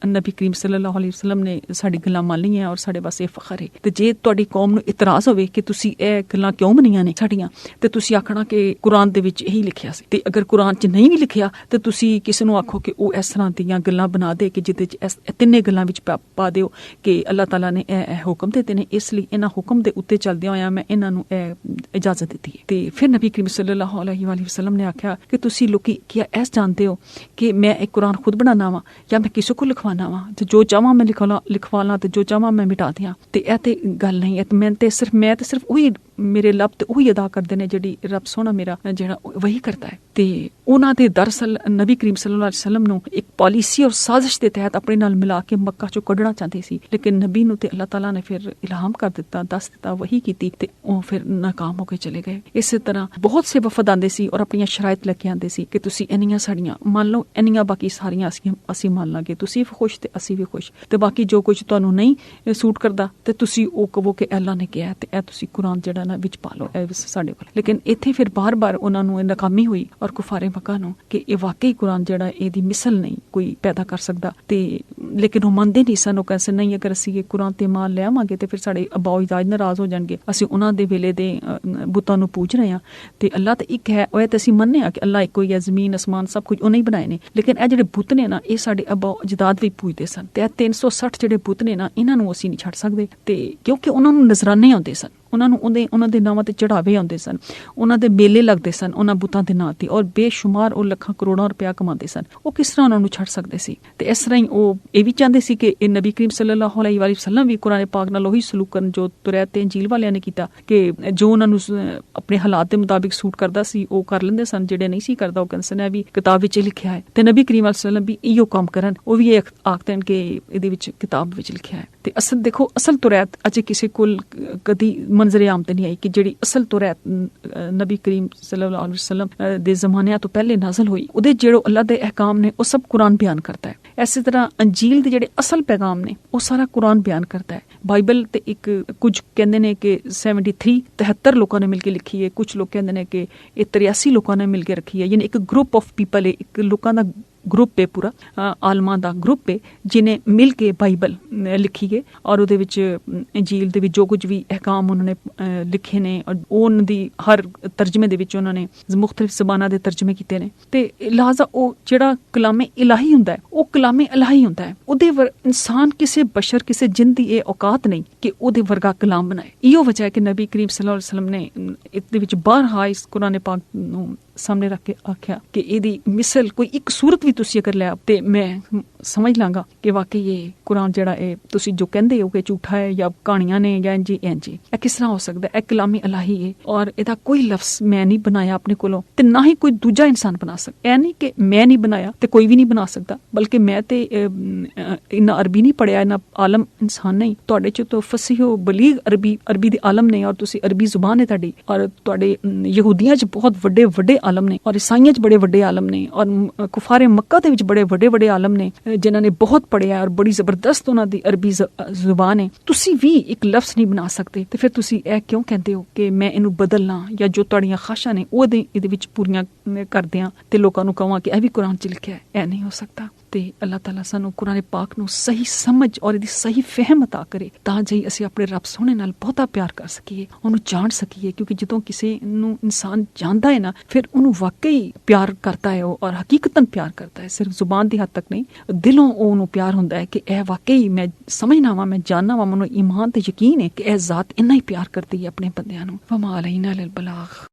ਨਬੀ ਕਰੀਮ ਸੱਲੱਲਾਹੁ ਅਲੈਹਿ ਵਸੱਲਮ ਨੇ ਸਾਡੀ ਗੱਲਾਂ ਮੰਨ ਲਈਆਂ ਔਰ ਸਾਡੇ ਵਾਸਤੇ ਫਖਰ ਹੈ। ਤੇ ਜੇ ਤੁਹਾਡੀ ਕੌਮ ਨੂੰ ਇਤਰਾਜ਼ ਹੋਵੇ ਕਿ ਤੁਸੀਂ ਇਹ ਗੱਲਾਂ ਕਿਉਂ ਮੰਨੀਆਂ ਨੇ ਸਾਡੀਆਂ, ਤੇ ਤੁਸੀਂ ਆਖਣਾ ਕਿ ਕੁਰਾਨ ਦੇ ਵਿੱਚ ਇਹੀ ਲਿਖਿਆ ਸੀ, ਤੇ ਅਗਰ ਕੁਰਾਨ 'ਚ ਨਹੀਂ ਵੀ ਲਿਖਿਆ ਤੇ ਤੁਸੀਂ ਕਿਸੇ ਨੂੰ ਆਖੋ ਕਿ ਉਹ ਇਸ ਤਰ੍ਹਾਂ ਦੀਆਂ ਗੱਲਾਂ ਬਣਾ ਦੇ ਕਿ ਜਿਹਦੇ 'ਚ ਇਸ 3 ਗੱਲਾਂ ਵਿੱਚ ਪਾ ਦਿਓ ਕਿ ਅੱਲਾਹ ਤਾਲਾ ਨੇ ਇਹ ਹੁਕਮ ਦਿੱਤੇ ਨੇ, ਇਸ ਲਈ ਇਹਨਾਂ ਹੁਕਮ ਦੇ ਉੱਤੇ ਚੱਲਦਿਆਂ ਹੋਇਆ ਮੈਂ ਇਹਨਾਂ ਨੂੰ ਇਹ ਇਜਾਜ਼ਤ ਦਿੱਤੀ ਹੈ। ਤੇ ਫਿਰ ਨਬੀ ਕਰੀਮ ਸੱਲੱਲਾਹੁ ਅਲੈਹਿ ਵਸੱਲਮ ਨੇ ਆਖਿਆ ਕਿ ਤੁਸੀਂ ਲੋਕੀ ਕੀ ਇਸ ਜਾਣਦੇ ਹੋ ਕਿ ਮੈਂ ਇੱਕ ਕੁਰਾਨ ਖੁਦ ਬਣਾਉਣਾ ਵਾ ਜਾਂ ਮੈਂ ਕਿਸੇ ਕੋਲ ਲਿਖਵਾਉਣਾ ਵਾ, ਤੇ ਜੋ ਚਾਹਵਾਂ ਮੈਂ ਲਿਖਵਾ ਲਾਂ ਤੇ ਜੋ ਚਾਹਵਾਂ ਮੈਂ ਮਿਟਾ ਦਿਆਂ। ਤੇ ਇਹ ਤੇ ਗੱਲ ਨਹੀਂ ਹੈ। ਮੈਂ ਤੇ ਸਿਰਫ ਉਹੀ ਮੇਰੇ ਲੱਭ ਤੇ ਉਹੀ ਅਦਾ ਕਰਦੇ ਨੇ ਜਿਹੜੀ ਰੱਬ ਸੋਹਣਾ ਮੇਰਾ ਜਿਹੜਾ ਵਹੀ ਕਰਦਾ ਹੈ। ਤੇ ਉਹਨਾਂ ਦੇ ਦਰਅਸਲ ਨਬੀ ਕਰੀਮ ਸੱਲੱਲਾਹੁ ਅਲੈਹਿ ਵਸੱਲਮ ਨੂੰ ਇੱਕ ਪਾਲਿਸੀ ਔਰ ਸਾਜ਼ਿਸ਼ ਦੇ ਤਹਿਤ ਆਪਣੇ ਨਾਲ ਮਿਲਾ ਕੇ ਮੱਕਾ ਚੋਂ ਕੱਢਣਾ ਚਾਹੁੰਦੇ ਸੀ, ਲੇਕਿਨ ਨਬੀ ਨੂੰ ਤੇ ਅੱਲਾਹ ਤਾਲਾ ਨੇ ਫਿਰ ਇਲਹਾਮ ਕਰ ਦਿੱਤਾ, ਦੱਸ ਦਿੱਤਾ, ਵਹੀ ਕੀਤੀ ਤੇ ਉਹ ਫਿਰ ਨਾਕਾਮ ਹੋ ਕੇ ਚਲੇ ਗਏ। ਇਸੇ ਤਰ੍ਹਾਂ ਬਹੁਤ ਸੇ ਵਫਦ ਆਉਂਦੇ ਸੀ ਔਰ ਆਪਣੀਆਂ ਸ਼ਰਾਇਤ ਲੈ ਕੇ ਆਉਂਦੇ ਸੀ ਕਿ ਤੁਸੀਂ ਇੰਨੀਆਂ ਸਾਡੀਆਂ ਮੰਨ ਲਓ, ਇੰਨੀਆਂ ਬਾਕੀ ਸਾਰੀਆਂ ਅਸੀਂ ਮੰਨ ਲਾਂਗੇ, ਤੁਸੀਂ ਵੀ ਖੁਸ਼ ਤੇ ਅਸੀਂ ਵੀ ਖੁਸ਼, ਤੇ ਬਾਕੀ ਜੋ ਕੁਝ ਤੁਹਾਨੂੰ ਨਹੀਂ ਸੂਟ ਕਰਦਾ ਤੇ ਤੁਸੀਂ ਉਹ ਕਹੋ ਕਿ ਅੱਲਾਹ ਨੇ ਕਿਹਾ ਤੇ ਇਹ ਤੁਸੀਂ ਕੁਰਾਨ ਜਿਹੜਾ ਨਾ ਵਿੱਚ ਪਾ ਲਓ, ਇਹ ਸਾਡੇ ਕੋਲ। ਲੇਕਿਨ ਇੱਥੇ ਫਿਰ ਬਾਰ-ਬਾਰ ਉਹਨਾਂ ਨੂੰ ਇਹ ਨਾਕਾਮੀ ਹੋਈ ਔਰ ਕੁਫਾਰੇ ਮੱਕਾ ਨੂੰ ਕਿ ਇਹ ਵਾਕਈ ਕੁਰਾਨ ਜਿਹੜਾ ਇਹਦੀ ਮਿਸਲ ਨਹੀਂ ਕੋਈ ਪੈਦਾ ਕਰ ਸਕਦਾ। ਤੇ ਲੇਕਿਨ ਉਹ ਮੰਨਦੇ ਨਹੀਂ ਸਨ। ਉਹ ਕਹਿੰਦੇ ਨਹੀਂ, ਅਗਰ ਅਸੀਂ ਇਹ ਕੁਰਾਨ ਤੇ ਮਾਨ ਲਿਆਵਾਂਗੇ ਤੇ ਫਿਰ ਸਾਡੇ ਅਬਾਓ ਅਜਦਾਦ ਨਾਰਾਜ਼ ਹੋ ਜਾਣਗੇ, ਅਸੀਂ ਉਹਨਾਂ ਦੇ ਵੇਲੇ ਦੇ ਬੁੱਤਾਂ ਨੂੰ ਪੂਜ ਰਹੇ ਹਾਂ ਤੇ ਅੱਲਾਹ ਤੇ ਇੱਕ ਹੈ, ਉਹ ਤੇ ਅਸੀਂ ਮੰਨਦੇ ਹਾਂ ਕਿ ਅੱਲਾਹ ਇੱਕੋ ਹੀ ਹੈ, ਜ਼ਮੀਨ ਅਸਮਾਨ ਸਭ ਕੁਝ ਉਹਨੇ ਹੀ ਬਣਾਏ ਨੇ। ਲੇਕਿਨ ਇਹ ਜਿਹੜੇ ਬੁੱਤ ਨੇ ਨਾ, ਇਹ ਸਾਡੇ ਅਬਾਓ ਅਜਦਾਦ ਵੀ ਪੂਜਦੇ ਸਨ ਤੇ ਇਹ 360 ਜਿਹੜੇ ਬੁੱਤ ਨੇ ਨਾ, ਇਹਨਾਂ ਨੂੰ ਅਸੀਂ ਨਹੀਂ ਛੱਡ ਸਕਦੇ। ਤੇ ਕਿਉਂਕਿ ਉਹਨਾਂ ਨੂੰ ਨਜ਼ਰਾਨੇ ਆਉਂਦੇ ਸਨ, ਉਹਨਾਂ ਨੂੰ ਉਹਨਾਂ ਦੇ ਨਾਵਾਂ ਤੇ ਚੜਾਵੇ ਆਉਂਦੇ ਸਨ, ਉਹਨਾਂ ਦੇ ਮੇਲੇ ਲੱਗਦੇ ਸਨ ਉਹਨਾਂ ਬੁੱਤਾਂ ਦੇ ਨਾਂ ਤੇ, ਔਰ ਬੇਸ਼ੁਮਾਰ ਉਹ ਲੱਖਾਂ ਕਰੋੜਾਂ ਰੁਪਇਆ ਕਮਾਉਂਦੇ ਸਨ। ਉਹ ਕਿਸ ਤਰ੍ਹਾਂ ਉਹਨਾਂ ਨੂੰ ਛੱਡ ਸਕਦੇ ਸੀ? ਤੇ ਇਸ ਤਰ੍ਹਾਂ ਹੀ ਉਹ ਇਹ ਵੀ ਚਾਹੁੰਦੇ ਸੀ ਕਿ ਇਹ ਨਬੀ ਕਰੀਮ ਸੱਲੱਲਾਹੁ ਅਲੈਹਿ ਵਸੱਲਮ ਵੀ ਕੁਰਾਨ ਪਾਕ ਨਾਲ ਉਹੀ ਸਲੂਕ ਕਰਨ ਜੋ ਤੁਰੈਤ ਤੇ ਇੰਜੀਲ ਵਾਲਿਆਂ ਨੇ ਕੀਤਾ, ਕਿ ਜੋ ਉਹਨਾਂ ਨੂੰ ਆਪਣੇ ਹਾਲਾਤ ਦੇ ਮੁਤਾਬਿਕ ਸੂਟ ਕਰਦਾ ਸੀ ਉਹ ਕਰ ਲੈਂਦੇ ਸਨ, ਜਿਹੜੇ ਨਹੀਂ ਸੀ ਕਰਦਾ ਉਹ ਕਹਿੰਦੇ ਸਨ ਇਹ ਵੀ ਕਿਤਾਬ ਵਿੱਚ ਲਿਖਿਆ ਹੈ। ਤੇ ਨਬੀ ਕਰੀਮ ਸੱਲੱਲਾਹੁ ਵੀ ਇਹੋ ਕੰਮ ਕਰਨ, ਉਹ ਵੀ ਇਹ ਆਖਦੇ ਹਨ ਕਿ ਇਹਦੇ ਵਿੱਚ ਕਿਤਾਬ ਵਿੱਚ ਲਿਖਿਆ ਹੈ। ਤੇ ਅਸਲ ਦੇਖੋ, ਅਸਲ ਤੁਰੈਤ ਅਜੇ ਕਿਸੇ ਕੋਲ ਕਦੀ ਮੰਜ਼ਰੇ ਆਮ ਤੇ ਨਹੀਂ ਆਈ ਕਿ ਜਿਹੜੀ ਅਸਲ ਤੁਰੈਤ ਨਬੀ ਕਰੀਮ ਸੱਲੱਲਾਹੁ ਅਲੈਹਿ ਵਸੱਲਮ ਦੇ ਜ਼ਮਾਨਿਆਂ ਤੋਂ ਪਹਿਲੇ ਨਾਜ਼ਲ ਹੋਈ, ਉਹਦੇ ਜਿਹੜੇ ਅੱਲਾਹ ਦੇ ਅਹਿਕਾਮ ਨੇ ਉਹ ਸਭ ਕੁਰਾਨ ਬਿਆਨ ਕਰਦਾ ਹੈ। ਇਸੇ ਤਰ੍ਹਾਂ ਅੰਜੀਲ ਦੇ ਜਿਹੜੇ ਅਸਲ ਪੈਗਾਮ ਨੇ ਉਹ ਸਾਰਾ ਕੁਰਾਨ ਬਿਆਨ ਕਰਦਾ ਹੈ। ਬਾਈਬਲ ਤੇ ਇੱਕ ਕੁਝ ਕਹਿੰਦੇ ਨੇ ਕਿ 73 ਲੋਕਾਂ ਨੇ ਮਿਲ ਕੇ ਲਿਖੀ ਹੈ, ਕੁਝ ਲੋਕ ਕਹਿੰਦੇ ਨੇ ਕਿ ਇਹ 83 ਲੋਕਾਂ ਨੇ ਮਿਲ ਕੇ ਰੱਖੀ ਹੈ। ਯਾਨੀ ਇੱਕ ਗਰੁੱਪ ਆਫ ਪੀਪਲ ਹੈ, ਇੱਕ ਲੋਕਾਂ ਦਾ ਗਰੁੱਪ ਹੈ, ਪੂਰਾ ਆਲਮਾਂ ਦਾ ਗਰੁੱਪ ਹੈ ਜਿਹਨੇ ਮਿਲ ਕੇ ਬਾਈਬਲ ਲਿਖੀ ਹੈ। ਔਰ ਉਹਦੇ ਵਿੱਚ ਇੰਜੀਲ ਦੇ ਵਿੱਚ ਜੋ ਕੁਝ ਵੀ ਅਹਿਕਾਮ ਉਹਨਾਂ ਨੇ ਲਿਖੇ ਨੇ, ਔਰ ਉਹਨਾਂ ਦੀ ਹਰ ਤਰਜਮੇ ਦੇ ਵਿੱਚ ਉਹਨਾਂ ਨੇ ਮੁਖਤਲਿਫ ਜ਼ਬਾਨਾਂ ਦੇ ਤਰਜਮੇ ਕੀਤੇ ਨੇ। ਤੇ ਲਿਹਾਜ਼ਾ ਉਹ ਜਿਹੜਾ ਕਲਾਮੇ ਇਲਾਹੀ ਹੁੰਦਾ ਹੈ, ਉਹ ਕਲਾਮੇ ਇਲਾਹੀ ਹੁੰਦਾ ਹੈ। ਉਹਦੇ ਇਨਸਾਨ ਕਿਸੇ ਬਸ਼ਰ ਕਿਸੇ ਜਿੰਦ ਦੀ ਇਹ ਔਕਾਤ ਨਹੀਂ ਕਿ ਉਹਦੇ ਵਰਗਾ ਕਲਾਮ ਬਣਾਏ। ਇਹੋ ਵਜ੍ਹਾ ਹੈ ਕਿ ਨਬੀ ਕਰੀਮ ਸੱਲੱਲਾਹੁ ਅਲੈਹਿ ਵਸੱਲਮ ਨੇ ਇਹਦੇ ਵਿੱਚ ਬਾਰਹਾ ਇਸ ਕੁਰਾਨ ਪਾਕ ਨੂੰ ਸਾਹਮਣੇ ਰੱਖ ਕੇ ਆਖਿਆ ਕਿ ਇਹਦੀ ਮਿਸਲ ਕੋਈ ਇੱਕ ਸੂਰਤ ਵੀ ਤੁਸੀਂ ਅਗਰ ਲੈ ਤੇ ਮੈਂ ਸਮਝ ਲਾਂਗਾ ਕਿ ਵਾਕਈ ਇਹ ਕੁਰਾਨ ਜਿਹੜਾ ਇਹ ਤੁਸੀਂ ਜੋ ਕਹਿੰਦੇ ਹੋ ਕਿ ਝੂਠਾ ਹੈ ਜਾਂ ਕਹਾਣੀਆਂ ਨੇ ਜਾਂ ਇੰਜੀ ਇਹ ਕਿਸ ਤਰ੍ਹਾਂ ਹੋ ਸਕਦਾ? ਇਹ ਕਲਾਮੀ ਇਲਾਹੀ ਹੈ ਔਰ ਇਹਦਾ ਕੋਈ ਲਫ਼ਜ਼ ਮੈਂ ਨਹੀਂ ਬਣਾਇਆ ਆਪਣੇ ਕੋਲੋਂ ਤੇ ਨਾ ਹੀ ਕੋਈ ਦੂਜਾ ਇਨਸਾਨ ਬਣਾ ਸਕਦਾ। ਇਹ ਨਹੀਂ ਕਿ ਮੈਂ ਨਹੀਂ ਬਣਾਇਆ ਤੇ ਕੋਈ ਵੀ ਨਹੀਂ ਬਣਾ ਸਕਦਾ, ਬਲਕਿ ਮੈਂ ਤੇ ਇੰਨਾ ਅਰਬੀ ਨਹੀਂ ਪੜਿਆ, ਇੰਨਾ ਆਲਮ ਇਨਸਾਨ ਨਹੀਂ। ਤੁਹਾਡੇ ਚ ਤਾਂ ਫਸੀਹੋ ਬਲੀਗ ਅਰਬੀ ਦੇ ਆਲਮ ਨੇ ਔਰ ਤੁਸੀਂ ਅਰਬੀ ਜ਼ੁਬਾਨ ਹੈ ਤੁਹਾਡੀ, ਔਰ ਤੁਹਾਡੇ ਯਹੂਦੀਆਂ ਚ ਬਹੁਤ ਵੱਡੇ ਆਲਮ ਨੇ ਔਰ ਈਸਾਈਆਂ ਚ ਬੜੇ ਵੱਡੇ ਆਲਮ ਨੇ ਔਰ ਕੁਫਾਰੇ ਮੱਕਾ ਦੇ ਵਿੱਚ ਬੜੇ ਵੱਡੇ ਆਲਮ ਨੇ ਜਿਨ੍ਹਾਂ ਨੇ ਬਹੁਤ ਪੜਿਆ ਔਰ ਬੜੀ ਜ਼ਬਰਦਸਤ ਉਹਨਾਂ ਦੀ ਅਰਬੀ ਜ਼ੁਬਾਨ ਹੈ। ਤੁਸੀਂ ਵੀ ਇੱਕ ਲਫ਼ਜ਼ ਨਹੀਂ ਬਣਾ ਸਕਦੇ ਤੇ ਫਿਰ ਤੁਸੀਂ ਇਹ ਕਿਉਂ ਕਹਿੰਦੇ ਹੋ ਕਿ ਮੈਂ ਇਹਨੂੰ ਬਦਲਣਾ ਜਾਂ ਜੋ ਤੁਹਾਡੀਆਂ ਖਾਸ਼ਾਂ ਨੇ ਇਹਦੇ ਵਿੱਚ ਪੂਰੀਆਂ ਕਰਦੇ ਆ ਤੇ ਲੋਕਾਂ ਨੂੰ ਕਹਾਂ ਕਿ ਇਹ ਵੀ ਕੁਰਾਨ ਚ ਲਿਖਿਆ ਹੈ? ਇਹ ਨਹੀਂ ਹੋ ਸਕਦਾ। ਤੇ ਅੱਲਾਹ ਤਾਲਾ ਸਾਨੂੰ ਕੁਰਾਨ ਪਾਕ ਨੂੰ ਸਹੀ ਸਮਝ ਔਰ ਇਹਦੀ ਸਹੀ ਫਹਿਮ ਅਤਾ ਕਰੇ ਤਾਂ ਜੇ ਅਸੀਂ ਆਪਣੇ ਰੱਬ ਸੋਹਣੇ ਨਾਲ ਬਹੁਤਾ ਪਿਆਰ ਕਰ ਸਕੀਏ, ਉਹਨੂੰ ਜਾਣ ਸਕੀਏ। ਕਿਉਂਕਿ ਜਦੋਂ ਕਿਸੇ ਨੂੰ ਇਨਸਾਨ ਜਾਣਦਾ ਹੈ ਨਾ, ਫਿਰ ਉਹਨੂੰ ਵਾਕਈ ਪਿਆਰ ਕਰਦਾ ਹੈ ਉਹ, ਔਰ ਹਕੀਕਤਨ ਪਿਆਰ ਕਰਦਾ ਹੈ, ਸਿਰਫ ਜ਼ੁਬਾਨ ਦੀ ਹੱਦ ਤੱਕ ਨਹੀਂ, ਦਿਲੋਂ ਉਹਨੂੰ ਪਿਆਰ ਹੁੰਦਾ ਹੈ ਕਿ ਇਹ ਵਾਕਈ ਮੈਂ ਸਮਝਣਾ ਵਾ, ਮੈਂ ਜਾਣਨਾ ਵਾ, ਮੈਨੂੰ ਈਮਾਨ ਤੇ ਯਕੀਨ ਹੈ ਕਿ ਇਹ ਜ਼ਾਤ ਇੰਨਾ ਹੀ ਪਿਆਰ ਕਰਦੀ ਹੈ ਆਪਣੇ ਬੰਦਿਆਂ ਨੂੰ। ਵਮਾ ਅਲੈਨਾ ਇਲ ਬਲਾਗ।